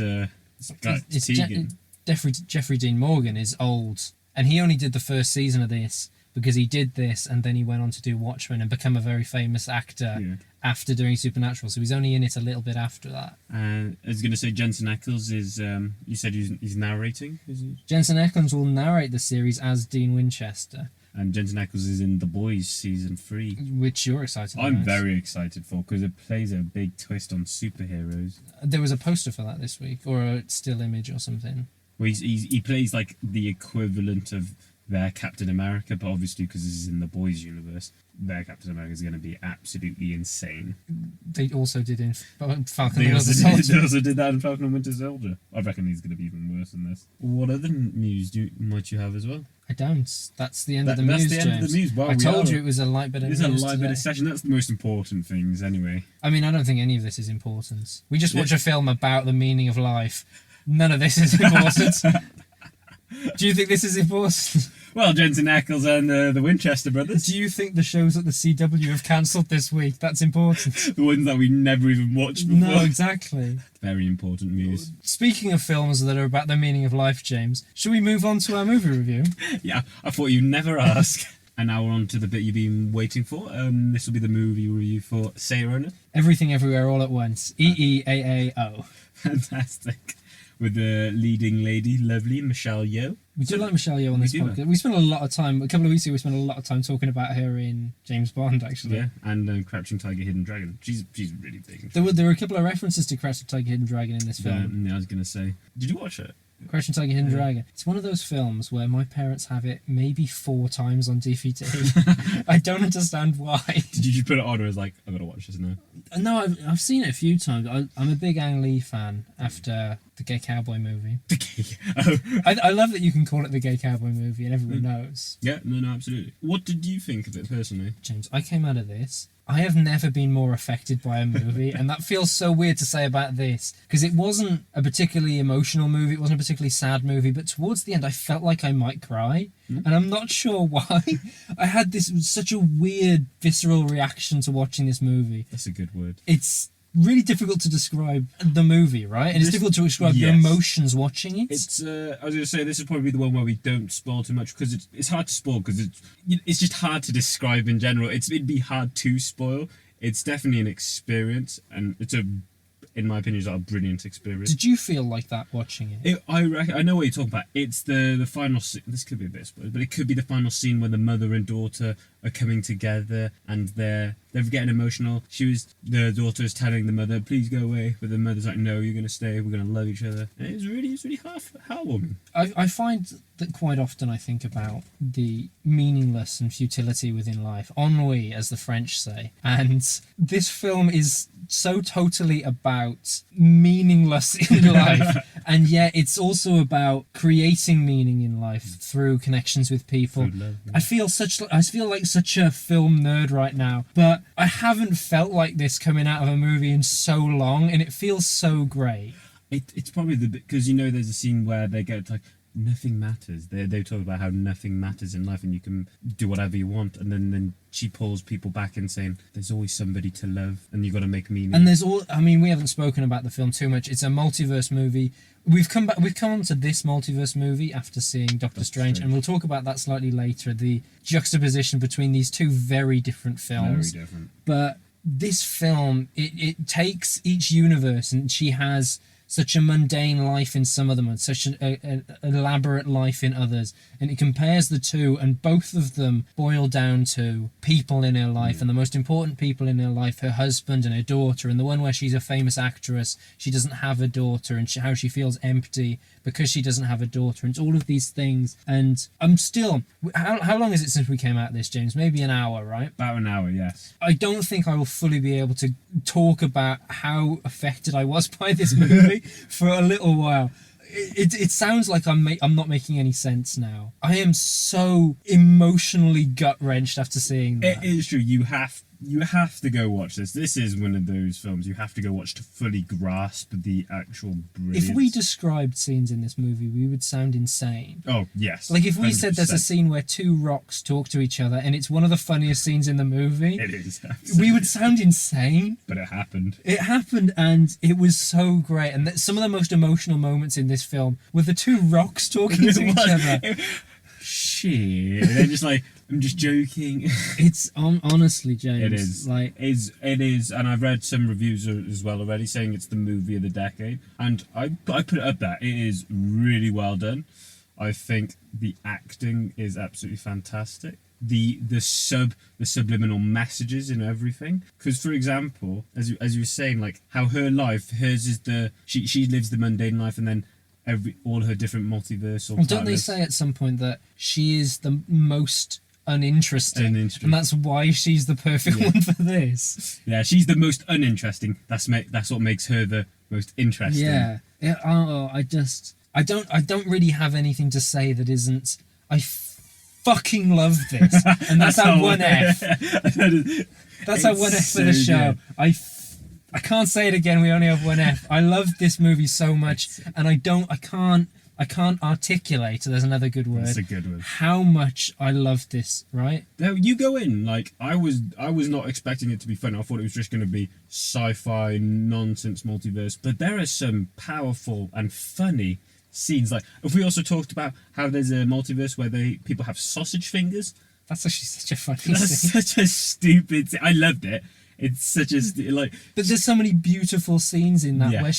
[SPEAKER 2] Jeffrey Dean Morgan is old, and he only did the first season of this because he did this and then he went on to do Watchmen and become a very famous actor after doing Supernatural. So he's only in it a little bit after that.
[SPEAKER 1] I was going to say Jensen Ackles is, you said he's narrating, is he?
[SPEAKER 2] Jensen Ackles will narrate the series as Dean Winchester.
[SPEAKER 1] And Jensen Ackles is in The Boys season 3,
[SPEAKER 2] which you're excited about.
[SPEAKER 1] I'm very excited for, because it plays a big twist on superheroes.
[SPEAKER 2] There was a poster for that this week, or a still image or something.
[SPEAKER 1] Well, he plays like the equivalent of their Captain America, but obviously because this is in the boys' universe, their Captain America is going to be absolutely insane.
[SPEAKER 2] They also did in Falcon and
[SPEAKER 1] They
[SPEAKER 2] the Winter
[SPEAKER 1] also,
[SPEAKER 2] Soldier.
[SPEAKER 1] they also did that in Falcon and Winter Soldier. I reckon he's going to be even worse than this. What other news might you have as well?
[SPEAKER 2] I don't. That's the end of the Muse,
[SPEAKER 1] That's the end
[SPEAKER 2] James.
[SPEAKER 1] of the news. Wow,
[SPEAKER 2] I told you it was a light bit of news.
[SPEAKER 1] It's a light bit
[SPEAKER 2] today.
[SPEAKER 1] of session. That's the most important things, anyway.
[SPEAKER 2] I mean, I don't think any of this is important. We just watch a film about the meaning of life. None of this is important. Do you think this is important?
[SPEAKER 1] Well, Jensen Ackles and the Winchester brothers.
[SPEAKER 2] Do you think the shows at the CW have cancelled this week? That's important.
[SPEAKER 1] The ones that we never even watched before.
[SPEAKER 2] No, exactly.
[SPEAKER 1] Very important news.
[SPEAKER 2] Speaking of films that are about the meaning of life, James, should we move on to our movie review?
[SPEAKER 1] Yeah, I thought you'd never ask. And now we're on to the bit you've been waiting for. This will be the movie review for Say Ronan.
[SPEAKER 2] Everything Everywhere All at Once. EEAAO.
[SPEAKER 1] Fantastic. With the leading lady, lovely Michelle Yeoh.
[SPEAKER 2] We do like Michelle Yeoh on this podcast. We spent a lot of time, a couple of weeks ago, we spent a lot of time talking about her in James Bond, actually.
[SPEAKER 1] Yeah, and Crouching Tiger, Hidden Dragon. She's really big.
[SPEAKER 2] There were a couple of references to Crouching Tiger, Hidden Dragon in this film.
[SPEAKER 1] Yeah, I was going to say. Did you watch it?
[SPEAKER 2] Crouching Tiger, Hidden Dragon. It's one of those films where my parents have it maybe 4 times on DVD. I don't understand why.
[SPEAKER 1] Did you just put it on or was like, I've got to watch this now?
[SPEAKER 2] No, I've seen it a few times. I'm a big Ang Lee fan after the Gay Cowboy movie. I love that you can call it the Gay Cowboy movie and everyone knows.
[SPEAKER 1] Yeah, no, absolutely. What did you think of it personally?
[SPEAKER 2] James, I came out of this. I have never been more affected by a movie, and that feels so weird to say about this, because it wasn't a particularly emotional movie, it wasn't a particularly sad movie, but towards the end I felt like I might cry, and I'm not sure why. I had such a weird, visceral reaction to watching this movie.
[SPEAKER 1] That's a good word.
[SPEAKER 2] It's really difficult to describe the movie, right? And it's difficult to describe the emotions watching it.
[SPEAKER 1] It's I was going to say, this is probably the one where we don't spoil too much, because it's hard to spoil, because it's just hard to describe in general. It'd be hard to spoil. It's definitely an experience, and in my opinion, it's a brilliant experience.
[SPEAKER 2] Did you feel like that watching it?
[SPEAKER 1] I know what you're talking about. It's the final scene. This could be a bit spoiled, but it could be the final scene where the mother and daughter are coming together and they're getting emotional. The daughter is telling the mother, please go away, but the mother's like, no, you're going to stay, we're going to love each other. And it's really heartwarming.
[SPEAKER 2] I find that quite often I think about the meaningless and futility within life. Ennui, as the French say. And this film is so totally about meaningless in life, and yet it's also about creating meaning in life through connections with people.
[SPEAKER 1] Love, yeah.
[SPEAKER 2] I feel like such a film nerd right now, but I haven't felt like this coming out of a movie in so long, and it feels so great.
[SPEAKER 1] It's probably the bit, because there's a scene where they get like, nothing matters. They talk about how nothing matters in life and you can do whatever you want, and then she pulls people back in saying there's always somebody to love and you've got to make meaning.
[SPEAKER 2] And we haven't spoken about the film too much. It's a multiverse movie. We've come on to this multiverse movie after seeing Doctor Strange, and we'll talk about that slightly later, the juxtaposition between these two very different films.
[SPEAKER 1] Very different.
[SPEAKER 2] But this film, it takes each universe, and she has such a mundane life in some of them and such an elaborate life in others, and it compares the two, and both of them boil down to people in her life, and the most important people in her life, her husband and her daughter, and the one where she's a famous actress, she doesn't have a daughter, and how she feels empty because she doesn't have a daughter, and it's all of these things. And I'm still, how long is it since we came out of this, James? Maybe an hour, right?
[SPEAKER 1] About an hour, yes.
[SPEAKER 2] I don't think I will fully be able to talk about how affected I was by this movie for a little while. It sounds like I'm not making any sense now. I am so emotionally gut-wrenched after seeing that.
[SPEAKER 1] It is true. You have to go watch this. This is one of those films you have to go watch to fully grasp the actual brilliance.
[SPEAKER 2] If we described scenes in this movie, we would sound insane.
[SPEAKER 1] Oh, yes.
[SPEAKER 2] Like if we
[SPEAKER 1] 100%.
[SPEAKER 2] said there's a scene where 2 rocks talk to each other and it's one of the funniest scenes in the movie,
[SPEAKER 1] It is.
[SPEAKER 2] we would sound insane.
[SPEAKER 1] But it happened.
[SPEAKER 2] It happened, and it was so great. And some of the most emotional moments in this film were the 2 rocks talking to each other.
[SPEAKER 1] Shit. They're just like, I'm just joking.
[SPEAKER 2] It's honestly, James.
[SPEAKER 1] It is. It is, and I've read some reviews as well already saying it's the movie of the decade, and I put it up there. It is really well done. I think the acting is absolutely fantastic. The subliminal messages in everything. Because, for example, as you were saying, like how hers is she lives the mundane life, and then all her different multiversal.
[SPEAKER 2] Well, don't they
[SPEAKER 1] powers.
[SPEAKER 2] say at some point that she is the most uninteresting, and that's why she's the perfect one for this?
[SPEAKER 1] Yeah, she's the most uninteresting. That's what makes her the most interesting.
[SPEAKER 2] Yeah. Oh, I don't really have anything to say that isn't. I fucking love this, and that's our one F. That's our one F for the show.
[SPEAKER 1] Good.
[SPEAKER 2] I can't say it again. We only have one F. I love this movie so much, and I can't articulate. There's another good word.
[SPEAKER 1] That's a good word.
[SPEAKER 2] How much I love this. Right?
[SPEAKER 1] Now you go in like I was not expecting it to be fun. I thought it was just going to be sci-fi nonsense multiverse, but there are some powerful and funny scenes. Like if we also talked about how there's a multiverse where people have sausage fingers.
[SPEAKER 2] That's actually such a funny scene.
[SPEAKER 1] That's such a stupid. I loved it. It's such a
[SPEAKER 2] But there's so many beautiful scenes in that where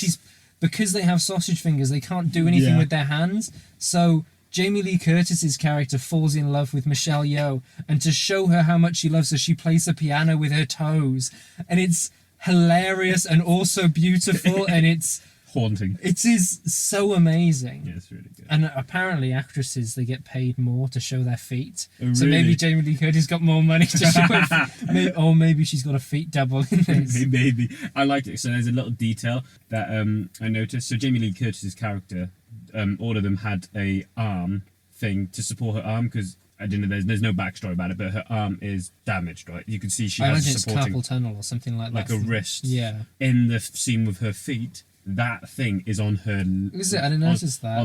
[SPEAKER 2] because they have sausage fingers, they can't do anything with their hands. So Jamie Lee Curtis's character falls in love with Michelle Yeoh, and to show her how much she loves her, she plays the piano with her toes, and it's hilarious and also beautiful, and it's
[SPEAKER 1] haunting.
[SPEAKER 2] It is so amazing.
[SPEAKER 1] Yeah, it's really good.
[SPEAKER 2] And apparently actresses, they get paid more to show their feet.
[SPEAKER 1] Oh,
[SPEAKER 2] so maybe Jamie Lee Curtis got more money to show her feet. Or maybe she's got a feet double in this.
[SPEAKER 1] Maybe. I liked it. So there's a little detail that I noticed. So Jamie Lee Curtis's character, all of them had a arm thing to support her arm, because I didn't know there's no backstory about it, but her arm is damaged, right? You can see she has
[SPEAKER 2] imagine
[SPEAKER 1] supporting,
[SPEAKER 2] it's carpal tunnel or something like that.
[SPEAKER 1] Like a wrist.
[SPEAKER 2] Yeah.
[SPEAKER 1] In the scene with her feet, that thing is on her.
[SPEAKER 2] Is it? I didn't notice that.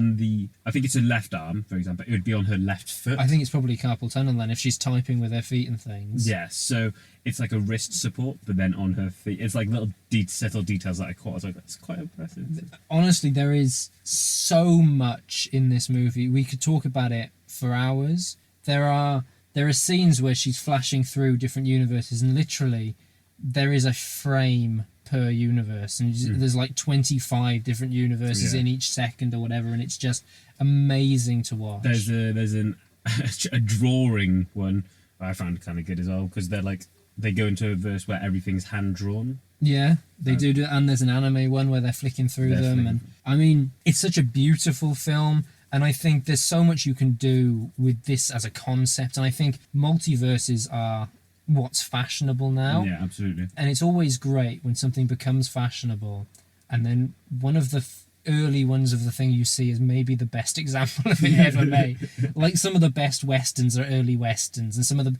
[SPEAKER 1] I think it's her left arm, for example. It would be on her left foot.
[SPEAKER 2] I think it's probably carpal tunnel then, if she's typing with her feet and things.
[SPEAKER 1] Yeah, so it's like a wrist support, but then on her feet. It's like little subtle details that I caught. I was like, that's quite impressive.
[SPEAKER 2] Honestly, there is so much in this movie. We could talk about it for hours. There are scenes where she's flashing through different universes, and literally there is a frame per universe, and there's like 25 different universes in each second or whatever, and it's just amazing to watch.
[SPEAKER 1] There's a drawing one I found kind of good as well, because they go into a verse where everything's hand drawn.
[SPEAKER 2] Yeah, they do, and there's an anime one where they're flicking through them, and I mean, it's such a beautiful film. And I think there's so much you can do with this as a concept. And I think multiverses are what's fashionable now.
[SPEAKER 1] Yeah, absolutely.
[SPEAKER 2] And it's always great when something becomes fashionable. And then one of the early ones of the thing you see is maybe the best example of it ever made. Like some of the best Westerns are early Westerns. And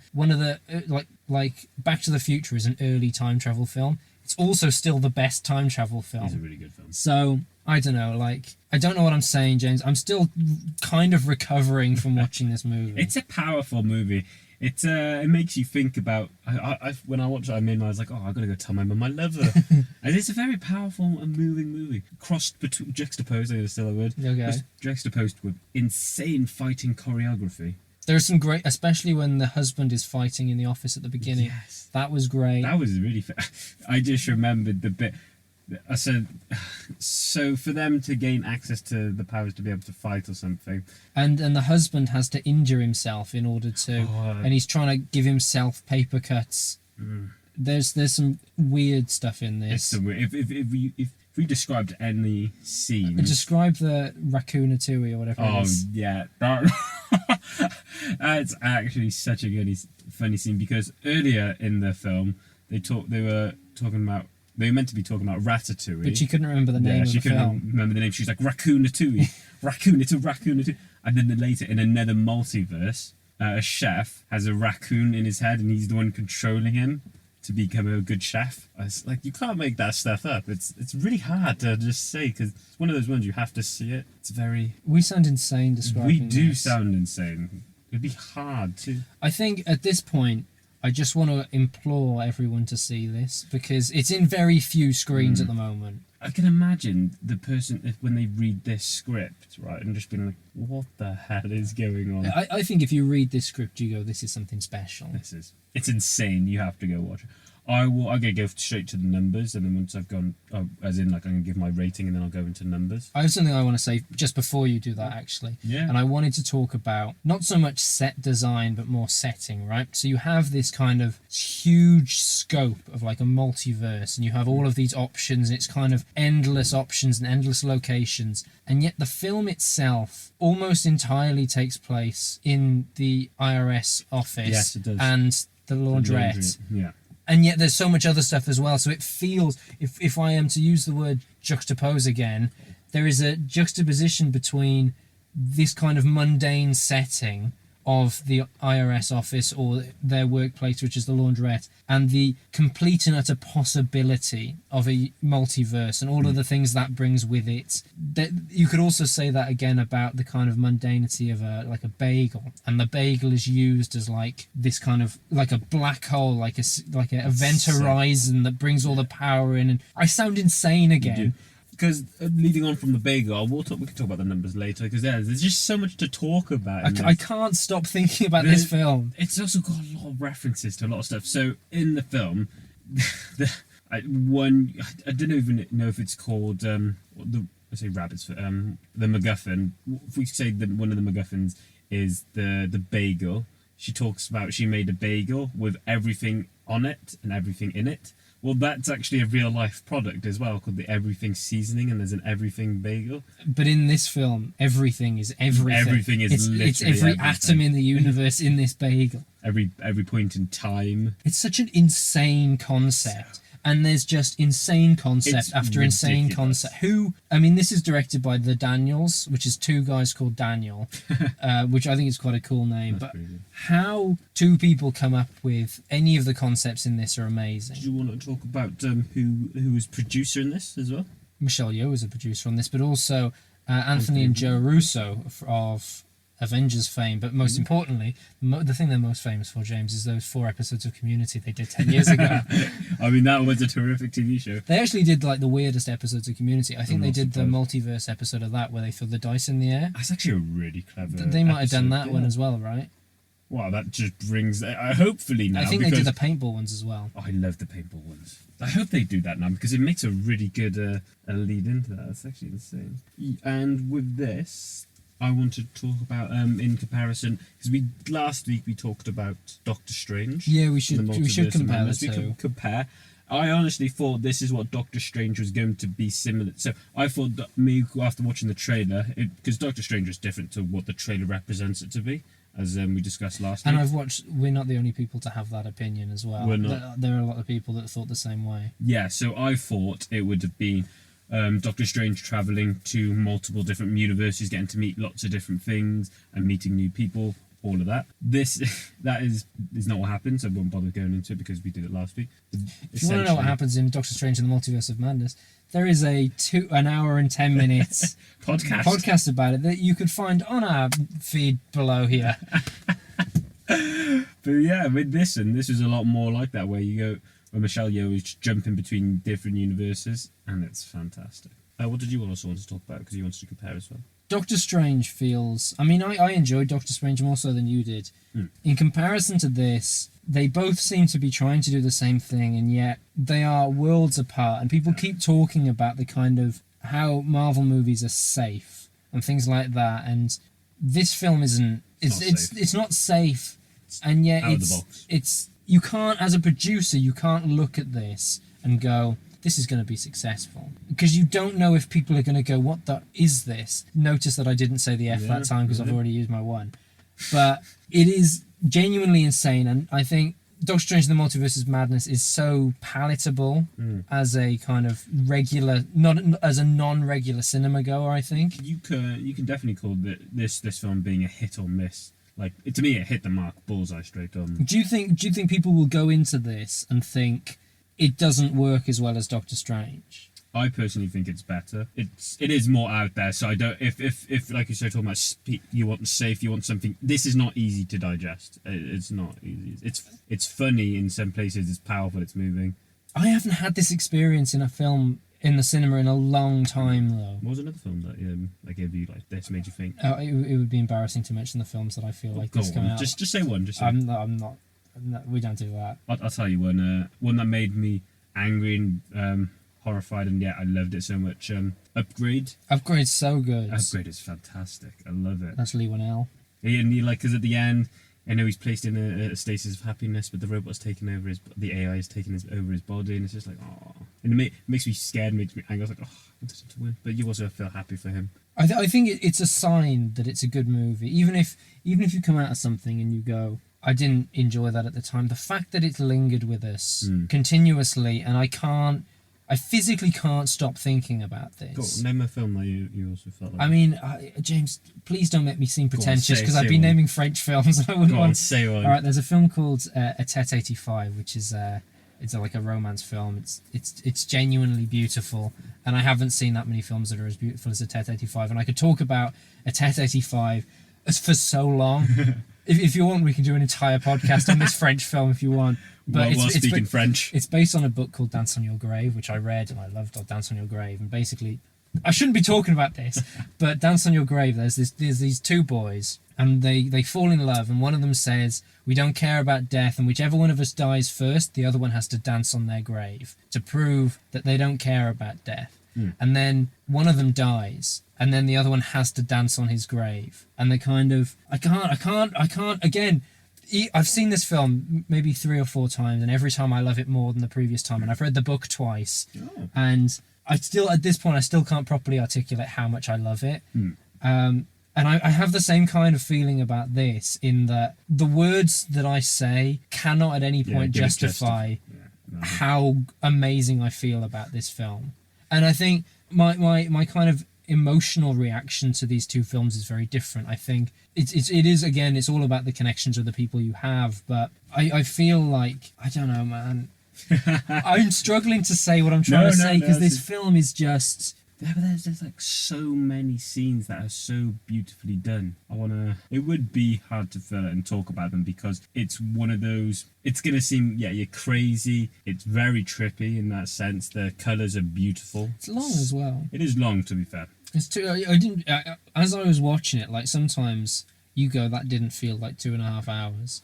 [SPEAKER 2] like Back to the Future is an early time travel film. It's also still the best time travel film.
[SPEAKER 1] It's a really good film.
[SPEAKER 2] So, I don't know, I don't know what I'm saying, James. I'm still kind of recovering from watching this movie.
[SPEAKER 1] It's a powerful movie. It makes you think about. When I watched it, I was like, oh, I gotta go tell my mum I love her. And it's a very powerful and moving movie. Juxtaposed, is still a word.
[SPEAKER 2] Okay.
[SPEAKER 1] Juxtaposed with insane fighting choreography.
[SPEAKER 2] There's some great, especially when the husband is fighting in the office at the beginning.
[SPEAKER 1] Yes.
[SPEAKER 2] That was great.
[SPEAKER 1] That was really. I just remembered the bit. I said, so for them to gain access to the powers to be able to fight or something.
[SPEAKER 2] And the husband has to injure himself in order to, and he's trying to give himself paper cuts. There's some weird stuff in this.
[SPEAKER 1] If we described any scene,
[SPEAKER 2] describe the Raccoonatui or whatever it is.
[SPEAKER 1] Oh yeah, that's actually such a funny scene, because earlier in the film they were meant to be talking about Ratatouille,
[SPEAKER 2] but she couldn't remember the name of the film.
[SPEAKER 1] She couldn't remember the name. She's like Raccoonatouille, Raccoonatouille. And then later in another multiverse, a chef has a raccoon in his head, and he's the one controlling him to become a good chef. I was like, you can't make that stuff up. It's really hard to just say, because it's one of those ones you have to see it. It's very.
[SPEAKER 2] We sound insane describing.
[SPEAKER 1] We do
[SPEAKER 2] this.
[SPEAKER 1] sound insane. It'd be hard to.
[SPEAKER 2] I think at this point, I just want to implore everyone to see this, because it's in very few screens at the moment.
[SPEAKER 1] I can imagine the person, when they read this script, right, and just being like, what the hell is going on?
[SPEAKER 2] I think if you read this script, you go, this is something special.
[SPEAKER 1] It's insane. You have to go watch it. I'm gonna go straight to the numbers, and then once I've gone, as in like I'm gonna give my rating, and then I'll go into numbers.
[SPEAKER 2] I have something I want to say just before you do that, actually.
[SPEAKER 1] Yeah.
[SPEAKER 2] And I wanted to talk about not so much set design, but more setting, right? So you have this kind of huge scope of like a multiverse, and you have all of these options, and it's kind of endless options and endless locations. And yet the film itself almost entirely takes place in the IRS office.
[SPEAKER 1] Yes, it does.
[SPEAKER 2] And the laundrette.
[SPEAKER 1] Yeah.
[SPEAKER 2] And yet there's so much other stuff as well. So it feels, if I am to use the word juxtapose again, there is a juxtaposition between this kind of mundane setting of the IRS office or their workplace, which is the laundrette, and the complete and utter possibility of a multiverse and all of the things that brings with it. That you could also say that again about the kind of mundanity of a bagel, and the bagel is used as like this kind of like a black hole, like a event horizon that brings all the power in. And I sound insane again.
[SPEAKER 1] Because leading on from the bagel, we can talk about the numbers later. Because there's just so much to talk about.
[SPEAKER 2] I can't stop thinking about this film.
[SPEAKER 1] It's also got a lot of references to a lot of stuff. So in the film, I don't even know if it's called I say rabbits for the MacGuffin. If we say one of the MacGuffins is the bagel, she talks about she made a bagel with everything on it and everything in it. Well, that's actually a real life product as well, called the Everything Seasoning, and there's an Everything Bagel.
[SPEAKER 2] But in this film, everything is everything.
[SPEAKER 1] Everything is literally
[SPEAKER 2] it's every
[SPEAKER 1] everything.
[SPEAKER 2] atom in the universe in this bagel.
[SPEAKER 1] Every point in time.
[SPEAKER 2] It's such an insane concept. And there's just insane concept after insane concept. This is directed by the Daniels, which is two guys called Daniel, which I think is quite a cool name. That's crazy. How two people come up with any of the concepts in this are amazing.
[SPEAKER 1] Do you want to talk about who was producer in this as well?
[SPEAKER 2] Michelle Yeoh was a producer on this, but also Anthony and Joe Russo of Avengers fame, but most importantly, the thing they're most famous for, James, is those 4 episodes of Community they did 10 years ago.
[SPEAKER 1] That was a terrific TV show.
[SPEAKER 2] They actually did like the weirdest episodes of Community. I think they did the multiverse episode of that where they threw the dice in the air.
[SPEAKER 1] That's actually a really clever
[SPEAKER 2] They might have done that one as well, right?
[SPEAKER 1] Wow, that just brings... hopefully now...
[SPEAKER 2] I think they did the paintball ones as well.
[SPEAKER 1] Oh, I love the paintball ones. I hope they do that now, because it makes a really good a lead into that. That's actually insane. And with this... I want to talk about in comparison, because last week we talked about Doctor Strange.
[SPEAKER 2] Yeah, we should compare the two.
[SPEAKER 1] We can compare. I honestly thought this is what Doctor Strange was going to be similar. So I thought that after watching the trailer, because Doctor Strange was different to what the trailer represents it to be, as we discussed last week.
[SPEAKER 2] And we're not the only people to have that opinion as well.
[SPEAKER 1] We're not.
[SPEAKER 2] There are a lot of people that thought the same way.
[SPEAKER 1] Yeah, so I thought it would have been Doctor Strange travelling to multiple different universes, getting to meet lots of different things and meeting new people, all of that. That is not what happens. I won't bother going into it because we did it last week.
[SPEAKER 2] If you want to know what happens in Doctor Strange and the Multiverse of Madness, there is an hour and 10 minutes podcast about it that you could find on our feed below here.
[SPEAKER 1] But yeah, with this was a lot more like that, where you go... where Michelle Yeoh is jumping between different universes, and it's fantastic. What did you also want to talk about, because you wanted to compare as well?
[SPEAKER 2] Doctor Strange feels... I enjoyed Doctor Strange more so than you did. In comparison to this, they both seem to be trying to do the same thing, and yet they are worlds apart, and people keep talking about the kind of how Marvel movies are safe and things like that, and this film isn't... It's not safe, and yet it's you can't, as a producer, you can't look at this and go, this is going to be successful. Because you don't know if people are going to go, what the is this? Notice that I didn't say the F that time because I've already used my one. But it is genuinely insane, and I think Doctor Strange and the Multiverse of Madness is so palatable as a kind of regular, not as a non-regular cinema goer, I think.
[SPEAKER 1] You can definitely call this film being a hit or miss. Like, to me, it hit the mark, bullseye straight on.
[SPEAKER 2] Do you think people will go into this and think it doesn't work as well as Doctor Strange?
[SPEAKER 1] I personally think it's better. It is more out there, so I don't... If like you said, talking about you want safe, you want something... This is not easy to digest. It's not easy. It's funny in some places, it's powerful, it's moving.
[SPEAKER 2] I haven't had this experience in a film in the cinema in a long time, though.
[SPEAKER 1] What was another film that gave you like this, made you think?
[SPEAKER 2] It would be embarrassing to mention the films that I feel like this coming out.
[SPEAKER 1] Just say one.
[SPEAKER 2] I'm not. no, we don't do that.
[SPEAKER 1] I'll tell you one that made me angry and horrified, and yet I loved it so much. Upgrade.
[SPEAKER 2] Upgrade's so good.
[SPEAKER 1] Upgrade is fantastic. I love it.
[SPEAKER 2] That's Lee Winnell.
[SPEAKER 1] And he like, because at the end, I know he's placed in a stasis of happiness, but the robot's taken over the AI is taken over his body, and it's just like, oh, and it makes me scared, makes me angry. I was like, oh, I wanted him to win, but you also feel happy for him.
[SPEAKER 2] I think it's a sign that it's a good movie, even if you come out of something and you go, I didn't enjoy that at the time. The fact that it's lingered with us continuously, and I physically can't stop thinking about this.
[SPEAKER 1] Name a film that you also felt like.
[SPEAKER 2] I mean, James, please don't make me seem pretentious, because I've been naming French films and I wouldn't want.
[SPEAKER 1] Say one.
[SPEAKER 2] All right, there's a film called A Tête 85, which is like a romance film. It's genuinely beautiful, and I haven't seen that many films that are as beautiful as A Tête 85. And I could talk about A Tête 85 for so long. If you want, we can do an entire podcast on this French film if you want. But
[SPEAKER 1] while speaking French.
[SPEAKER 2] It's based on a book called Dance on Your Grave, which I read and I loved. Dance on Your Grave, and basically, I shouldn't be talking about this, but Dance on Your Grave. There's these two boys, and they fall in love, and one of them says, "We don't care about death, and whichever one of us dies first, the other one has to dance on their grave to prove that they don't care about death." And then one of them dies, and then the other one has to dance on his grave, and they kind of, I can't again. I've seen this film maybe 3 or 4 times, and every time I love it more than the previous time. And I've read the book twice, and at this point I still can't properly articulate how much I love it. And I have the same kind of feeling about this, in that the words that I say cannot at any point justify how amazing I feel about this film. And I think my kind of emotional reaction to these two films is very different. I think it is again, it's all about the connections with the people you have, but I feel like, I don't know, man. I'm struggling to say what I'm trying to say, because this film is just, there's like so many scenes that are so beautifully done. It would be hard to fill it and talk about them, because it's one of those, it's gonna seem, you're crazy, it's very trippy in that sense. The colours are beautiful. It's long as well. It is long, to be fair. It's too, I didn't, as I was watching it, like, sometimes you go, that didn't feel like 2.5 hours.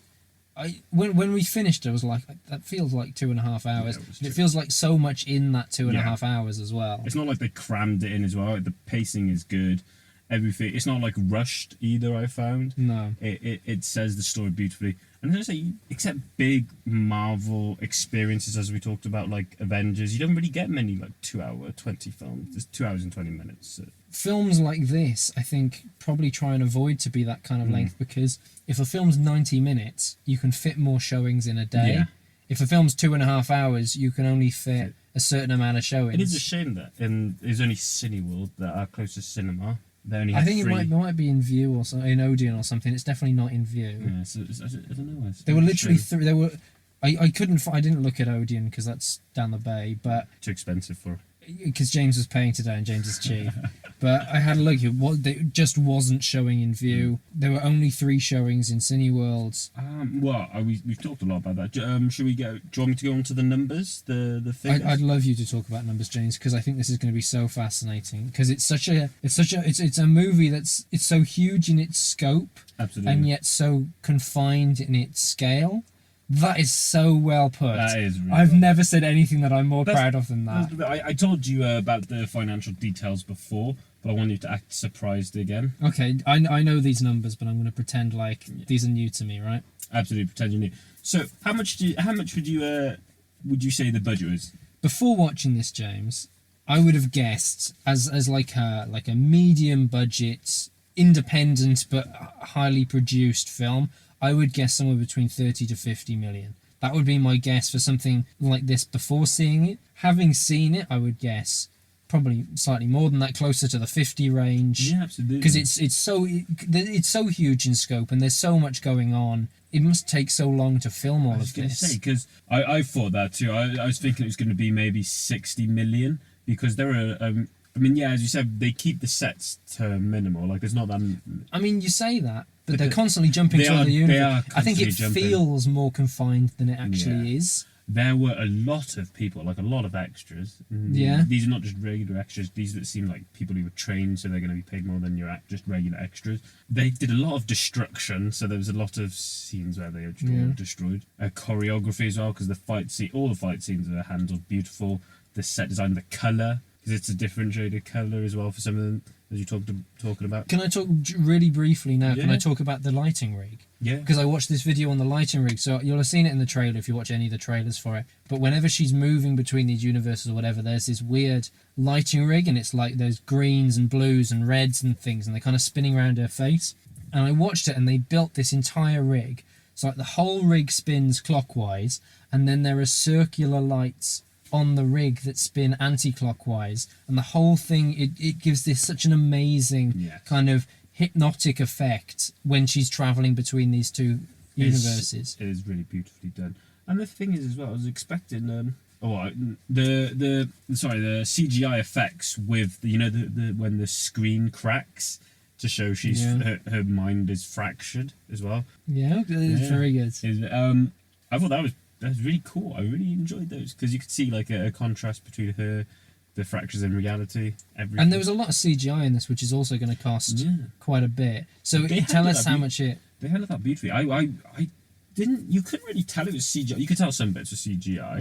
[SPEAKER 2] When we finished, I was like, that feels like 2.5 hours. And it feels like so much in that 2.5 hours as well. It's not like they crammed it in as well. The pacing is good. Everything. It's not like rushed either, I found. No. It says the story beautifully. And as I say, except big Marvel experiences, as we talked about, like Avengers, you don't really get many like 2-hour 20 films. There's 2 hours and 20 minutes. So. Films like this, I think, probably try and avoid to be that kind of length, because if a film's 90 minutes, you can fit more showings in a day. Yeah. If a film's 2.5 hours, you can only fit a certain amount of showings. It is a shame that there's only Cineworld, that our closest cinema. They only have 3. It might be in View or in Odeon or something. It's definitely not in View. Yeah, so I don't know. There were literally 3. There were. I didn't look at Odeon because that's down the bay, but too expensive for. Because James was paying today and James is cheap. But I had a look at what they just wasn't showing in View. There were only 3 showings in Cineworld. We've talked a lot about that. Should we go? Do you want me to go on to the numbers, the figures? I'd love you to talk about numbers, James, because I think this is going to be so fascinating. Because it's a movie it's so huge in its scope, absolutely, and yet so confined in its scale. That is so well put. That is really I've never said anything that I'm more proud of than that. I told you about the financial details before, but I want you to act surprised again. Okay, I know these numbers, but I'm going to pretend like these are new to me, right? Absolutely, pretend you're new. So, how much would you say the budget was? Before watching this, James, I would have guessed as like a medium budget, independent but highly produced film. I would guess somewhere between 30 to 50 million. That would be my guess for something like this before seeing it. Having seen it, I would guess probably slightly more than that, closer to the 50 range. Yeah, absolutely. Because it's so huge in scope and there's so much going on. It must take so long to film all of this. I was going to say, because I thought that too. I was thinking it was going to be maybe 60 million, because there are... as you said, they keep the sets to minimal. Like, there's not that... you say that, but they're constantly jumping to other universes. I think it feels more confined than it actually is.
[SPEAKER 1] there were a lot of people, like a lot of extras.
[SPEAKER 2] Yeah.
[SPEAKER 1] These are not just regular extras. These that seem like people who were trained, so they're going to be paid more than your just regular extras. They did a lot of destruction, so there was a lot of scenes where they were destroyed. Choreography as well, because all the fight scenes are handled beautiful. The set design, the colour, because it's a differentiated colour as well for some of them, as you talking about.
[SPEAKER 2] Can I talk really briefly now?
[SPEAKER 1] Yeah.
[SPEAKER 2] Can I talk about the lighting rig?
[SPEAKER 1] Yeah.
[SPEAKER 2] Because I watched this video on the lighting rig, so you'll have seen it in the trailer if you watch any of the trailers for it. But whenever she's moving between these universes or whatever, there's this weird lighting rig, and it's like those greens and blues and reds and things, and they're kind of spinning around her face. And I watched it, and they built this entire rig. So like the whole rig spins clockwise, and then there are circular lights on the rig that spin anti-clockwise, and the whole thing, it gives this such an amazing kind of hypnotic effect when she's traveling between these two universes.
[SPEAKER 1] It is really beautifully done. And the thing is as well, I was expecting the CGI effects with the when the screen cracks to show her mind is fractured as well.
[SPEAKER 2] Yeah, it's very good.
[SPEAKER 1] I thought that was really cool. I really enjoyed those because you could see like a contrast between the fractures in reality. Everything.
[SPEAKER 2] And there was a lot of CGI in this, which is also going to cost quite a bit. So tell us how much it.
[SPEAKER 1] They handled that beautifully. I didn't. You couldn't really tell it was CGI. You could tell some bits were CGI,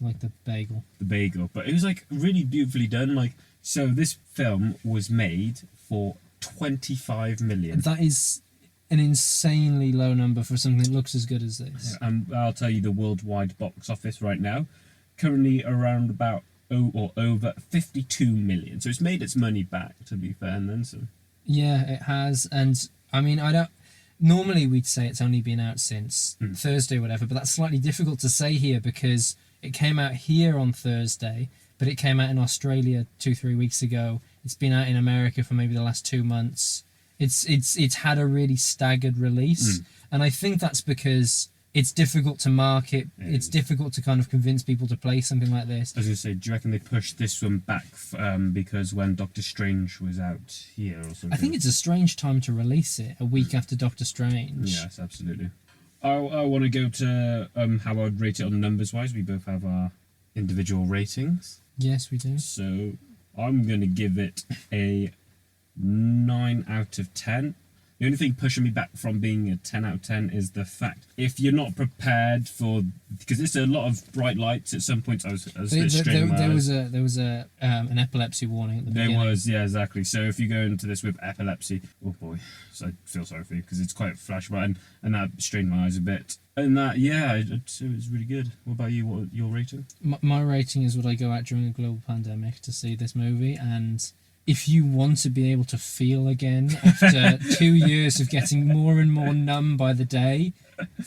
[SPEAKER 2] like the bagel.
[SPEAKER 1] The bagel, but it was like really beautifully done. Like, so this film was made for 25 million.
[SPEAKER 2] That is an insanely low number for something that looks as good as this.
[SPEAKER 1] And I'll tell you the worldwide box office right now, currently around about over 52 million. So it's made its money back, to be fair, and then some.
[SPEAKER 2] Yeah, it has. And I mean, normally we'd say it's only been out since Thursday or whatever, but that's slightly difficult to say here because it came out here on Thursday, but it came out in Australia 2-3 weeks ago. It's been out in America for maybe the last 2 months. It's had a really staggered release, and I think that's because it's difficult to market. It's difficult to kind of convince people to play something like this.
[SPEAKER 1] I was going to say, do you reckon they pushed this one back because when Doctor Strange was out here or something?
[SPEAKER 2] I think it's a strange time to release it, a week after Doctor Strange.
[SPEAKER 1] Yes, absolutely. I want to go to how I'd rate it on numbers-wise. We both have our individual ratings.
[SPEAKER 2] Yes, we do.
[SPEAKER 1] So I'm going to give it a 9 out of 10. The only thing pushing me back from being a 10 out of 10 is the fact if you're not prepared for, because there's a lot of bright lights at some points. I was
[SPEAKER 2] there was an epilepsy warning at the beginning.
[SPEAKER 1] There was, yeah, exactly. So if you go into this with epilepsy, oh boy, so I feel sorry for you because it's quite flashback and that strained my eyes a bit. And that, it was really good. What about you? What your rating?
[SPEAKER 2] My rating is would I go out during a global pandemic to see this movie, and if you want to be able to feel again after 2 years of getting more and more numb by the day,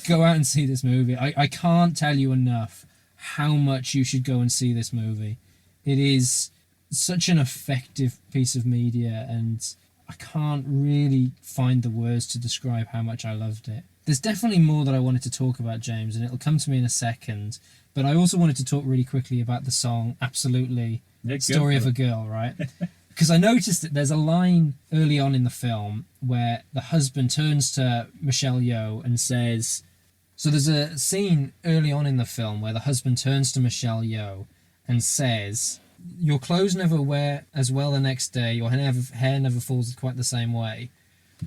[SPEAKER 2] go out and see this movie. I can't tell you enough how much you should go and see this movie. It is such an effective piece of media, and I can't really find the words to describe how much I loved it. There's definitely more that I wanted to talk about, James, and it'll come to me in a second. But I also wanted to talk really quickly about the song Absolutely, Story of a Girl, right? Because I noticed that there's a line early on in the film where the husband turns to Michelle Yeoh and says... So there's a scene early on in the film where the husband turns to Michelle Yeoh and says, "Your clothes never wear as well the next day, your hair never falls quite the same way."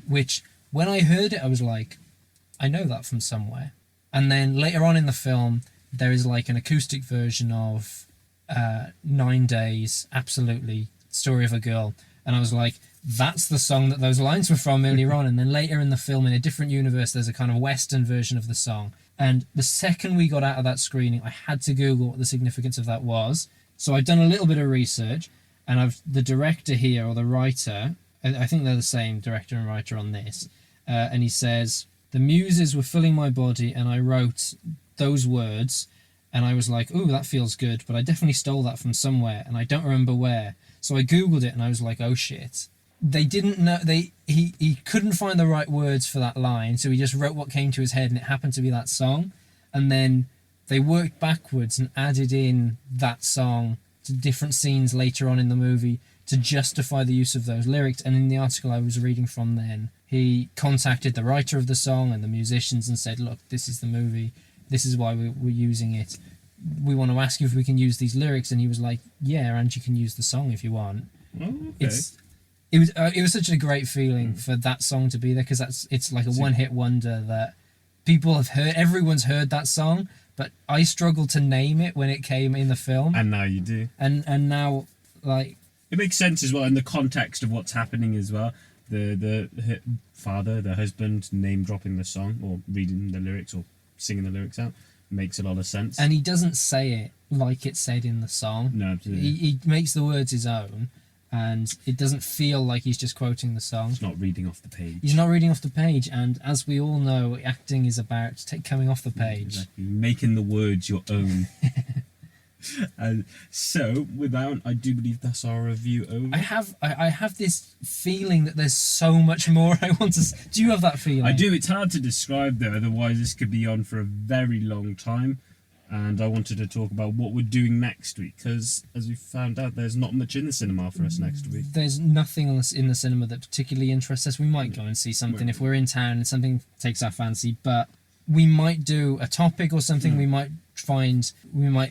[SPEAKER 2] Which, when I heard it, I was like, I know that from somewhere. And then later on in the film, there is like an acoustic version of 9 Days, Absolutely, Story of a Girl, and I was like, that's the song that those lines were from earlier on. And then later in the film, in a different universe, there's a kind of Western version of the song. And the second we got out of that screening, I had to Google what the significance of that was. So I've done a little bit of research, and the director here, or the writer, I think they're the same director and writer on this, and he says, "The muses were filling my body, and I wrote those words, and I was like, ooh, that feels good, but I definitely stole that from somewhere, and I don't remember where." So I Googled it, and I was like, oh shit. They didn't know, he couldn't find the right words for that line, so he just wrote what came to his head, and it happened to be that song. And then they worked backwards and added in that song to different scenes later on in the movie to justify the use of those lyrics. And in the article I was reading from then, he contacted the writer of the song and the musicians and said, look, this is the movie. this is why we're using it. We want to ask you if we can use these lyrics, and he was like, yeah, and you can use the song if you want.
[SPEAKER 1] Oh, okay.
[SPEAKER 2] It was such a great feeling for that song to be there, because it's like a one-hit wonder that people have heard. Everyone's heard that song, but I struggled to name it when it came in the film.
[SPEAKER 1] And now you do.
[SPEAKER 2] And now, like,
[SPEAKER 1] it makes sense as well in the context of what's happening as well. The father, the husband, name dropping the song or reading the lyrics or singing the lyrics out makes a lot of sense.
[SPEAKER 2] And he doesn't say it like it's said in the song.
[SPEAKER 1] No, absolutely.
[SPEAKER 2] He makes the words his own, and it doesn't feel like he's just quoting the song.
[SPEAKER 1] He's not reading off the page.
[SPEAKER 2] He's not reading off the page, and as we all know, acting is about coming off the page.
[SPEAKER 1] Exactly. Making the words your own. So, with that, I do believe that's our review over.
[SPEAKER 2] I have this feeling that there's so much more I want to... Do you have that feeling?
[SPEAKER 1] I do. It's hard to describe, though, otherwise this could be on for a very long time. And I wanted to talk about what we're doing next week, because, as we found out, there's not much in the cinema for us next week.
[SPEAKER 2] There's nothing in the cinema that particularly interests us. We might go and see something if we're in town and something takes our fancy, but we might do a topic or something. We might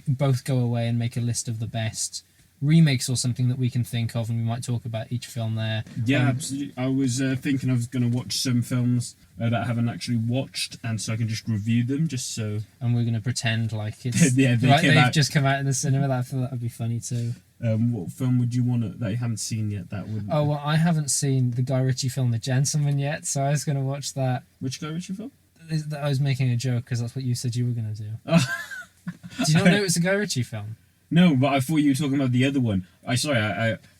[SPEAKER 2] both go away and make a list of the best remakes or something that we can think of, and we might talk about each film there.
[SPEAKER 1] Yeah, absolutely. I was thinking I was going to watch some films that I haven't actually watched, and so I can just review them, just so...
[SPEAKER 2] And we're going to pretend like it's...
[SPEAKER 1] yeah,
[SPEAKER 2] they've just come out in the cinema. I feel that would be funny too.
[SPEAKER 1] What film would you want that you haven't seen yet? That would...
[SPEAKER 2] Oh, well, I haven't seen the Guy Ritchie film The Gentleman yet, so I was going to watch that.
[SPEAKER 1] Which Guy Ritchie film?
[SPEAKER 2] I was making a joke because that's what you said you were going to do.
[SPEAKER 1] Oh.
[SPEAKER 2] Do you not know it was a Guy Ritchie film?
[SPEAKER 1] No, but I thought you were talking about the other one. I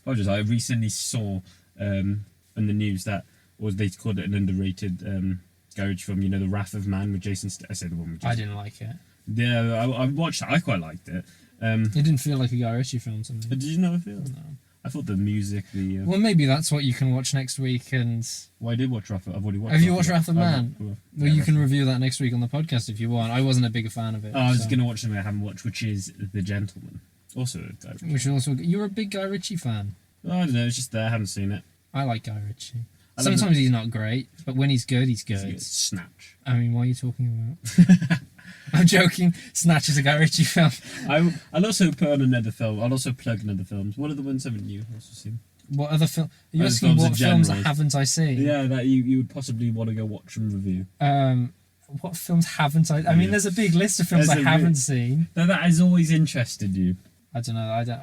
[SPEAKER 1] apologize. I recently saw in the news that, or they called it an underrated Guy Ritchie film. You know, The Wrath of Man with Jason. I said the one with Jason.
[SPEAKER 2] I didn't like it.
[SPEAKER 1] Yeah, I watched it. I quite liked it.
[SPEAKER 2] It didn't feel like a Guy Ritchie film to me.
[SPEAKER 1] Did you not feel?
[SPEAKER 2] No.
[SPEAKER 1] I thought the music,
[SPEAKER 2] Well, maybe that's what you can watch next week. And
[SPEAKER 1] well, I did watch Wrath. I've already watched.
[SPEAKER 2] Have you watched Wrath of Man?
[SPEAKER 1] Well,
[SPEAKER 2] you can review that next week on the podcast if you want. I wasn't a big fan of it.
[SPEAKER 1] Oh, I was going to watch something I haven't watched, which is The Gentleman. Also, Guy Ritchie.
[SPEAKER 2] We should also. You're a big Guy Ritchie fan.
[SPEAKER 1] Oh, I don't know. It's just there. I haven't seen it.
[SPEAKER 2] I like Guy Ritchie. Sometimes he's not great, but when he's good, he's good.
[SPEAKER 1] Snatch.
[SPEAKER 2] I mean, what are you talking about? I'm joking. Snatch is a Guy Ritchie film.
[SPEAKER 1] I'll also put on another film. I'll also plug another films. What are the ones haven't you also seen?
[SPEAKER 2] What other film? Are you asking what films haven't I seen?
[SPEAKER 1] Yeah, that you would possibly want to go watch and review.
[SPEAKER 2] What films haven't I? I mean, there's a big list of films I haven't seen.
[SPEAKER 1] That has always interested you.
[SPEAKER 2] I don't know. I don't.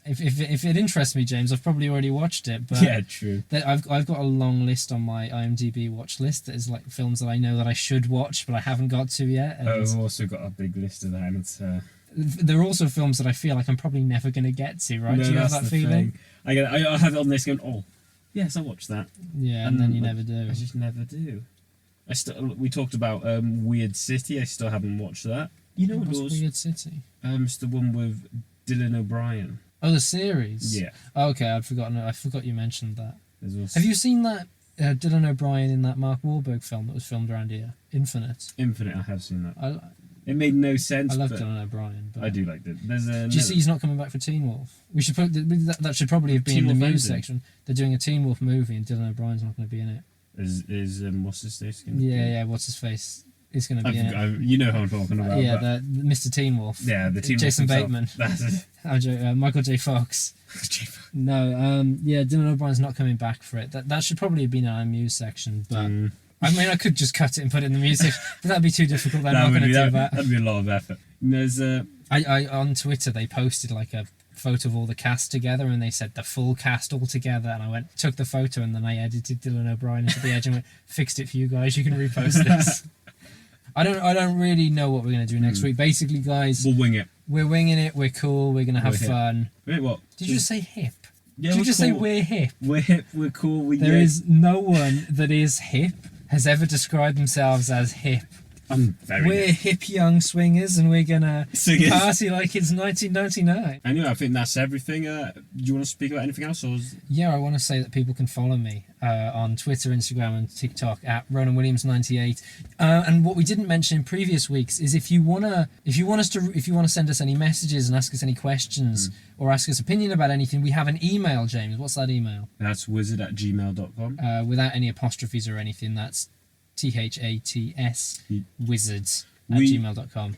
[SPEAKER 2] If it interests me, James, I've probably already watched it. But
[SPEAKER 1] yeah, true.
[SPEAKER 2] I've got a long list on my IMDb watch list that is like films that I know that I should watch, but I haven't got to yet. And
[SPEAKER 1] I've also got a big list of that, and it's.
[SPEAKER 2] There are also films that I feel like I'm probably never going to get to. Right?
[SPEAKER 1] No,
[SPEAKER 2] Do you have that feeling?
[SPEAKER 1] I have it on this going. Oh, yes, I watched that.
[SPEAKER 2] Yeah, and then you never do.
[SPEAKER 1] I just never do. We talked about Weird City. I still haven't watched that. You know what it was?
[SPEAKER 2] Weird City?
[SPEAKER 1] It's the one with Dylan O'Brien.
[SPEAKER 2] Oh, the series?
[SPEAKER 1] Yeah.
[SPEAKER 2] Oh, okay, I'd forgotten. I forgot you mentioned that.
[SPEAKER 1] Also...
[SPEAKER 2] Have you seen that Dylan O'Brien in that Mark Wahlberg film that was filmed around here? Infinite.
[SPEAKER 1] Infinite, I have seen that. It made no sense.
[SPEAKER 2] I love Dylan O'Brien. But
[SPEAKER 1] I do like it.
[SPEAKER 2] Do you see he's not coming back for Teen Wolf? We should put that should probably have been in the Muse section. They're doing a Teen Wolf movie and Dylan O'Brien's not going to be in it.
[SPEAKER 1] Is what's his face?
[SPEAKER 2] Yeah. What's his face? Is going to be in it.
[SPEAKER 1] You know who I'm talking about.
[SPEAKER 2] Yeah, the Mr. Teen Wolf.
[SPEAKER 1] Yeah, the Teen Wolf.
[SPEAKER 2] Jason Bateman. Michael J. Fox. No, yeah, Dylan O'Brien's not coming back for it. That should probably have been in our Muse section, but I mean, I could just cut it and put it in the Muse section, but that'd be too difficult. I'm not going to do that.
[SPEAKER 1] That'd be a lot of effort. There's
[SPEAKER 2] I on Twitter they posted like a photo of all the cast together, and they said the full cast all together, and I took the photo, and then I edited Dylan O'Brien into the edge and went, fixed it for you guys. You can repost this. I don't really know what we're going to do next week. Basically, guys,
[SPEAKER 1] we'll wing it.
[SPEAKER 2] We're winging it. We're cool. We're going to have fun.
[SPEAKER 1] Wait, what?
[SPEAKER 2] Did you just say hip?
[SPEAKER 1] Yeah,
[SPEAKER 2] Did you just say we're hip?
[SPEAKER 1] We're hip. We're cool.
[SPEAKER 2] There is no one that is hip has ever described themselves as hip. We're hip young swingers, and we're gonna party like it's 1999.
[SPEAKER 1] Anyway, I think that's everything. Do you want to speak about anything else?
[SPEAKER 2] Yeah, I want to say that people can follow me on Twitter, Instagram, and TikTok at Ronan Williams 98. And what we didn't mention in previous weeks is if you want to send us any messages and ask us any questions or ask us opinion about anything, we have an email, James. What's that email?
[SPEAKER 1] That's wizard@gmail.com.
[SPEAKER 2] Without any apostrophes or anything. That's THATS wizards gmail.com.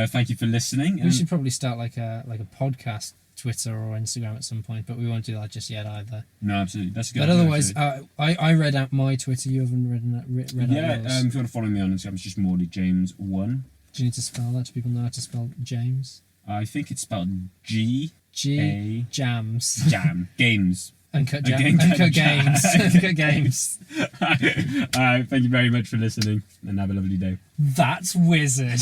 [SPEAKER 1] Thank you for listening.
[SPEAKER 2] We should probably start like a podcast Twitter or Instagram at some point, but we won't do that just yet either.
[SPEAKER 1] No, absolutely. That's a good
[SPEAKER 2] But
[SPEAKER 1] idea,
[SPEAKER 2] otherwise,
[SPEAKER 1] actually.
[SPEAKER 2] I read out my Twitter. You haven't read out yours.
[SPEAKER 1] If you want to follow me on Instagram, it's just Morley James 1.
[SPEAKER 2] Do you need to spell that? Do people know how to spell James?
[SPEAKER 1] I think it's spelled G
[SPEAKER 2] Jams.
[SPEAKER 1] Jam Games.
[SPEAKER 2] Uncut
[SPEAKER 1] Again,
[SPEAKER 2] Uncut
[SPEAKER 1] jam.
[SPEAKER 2] Games. Uncut Games.
[SPEAKER 1] Thank you very much for listening, and have a lovely day.
[SPEAKER 2] That's wizard.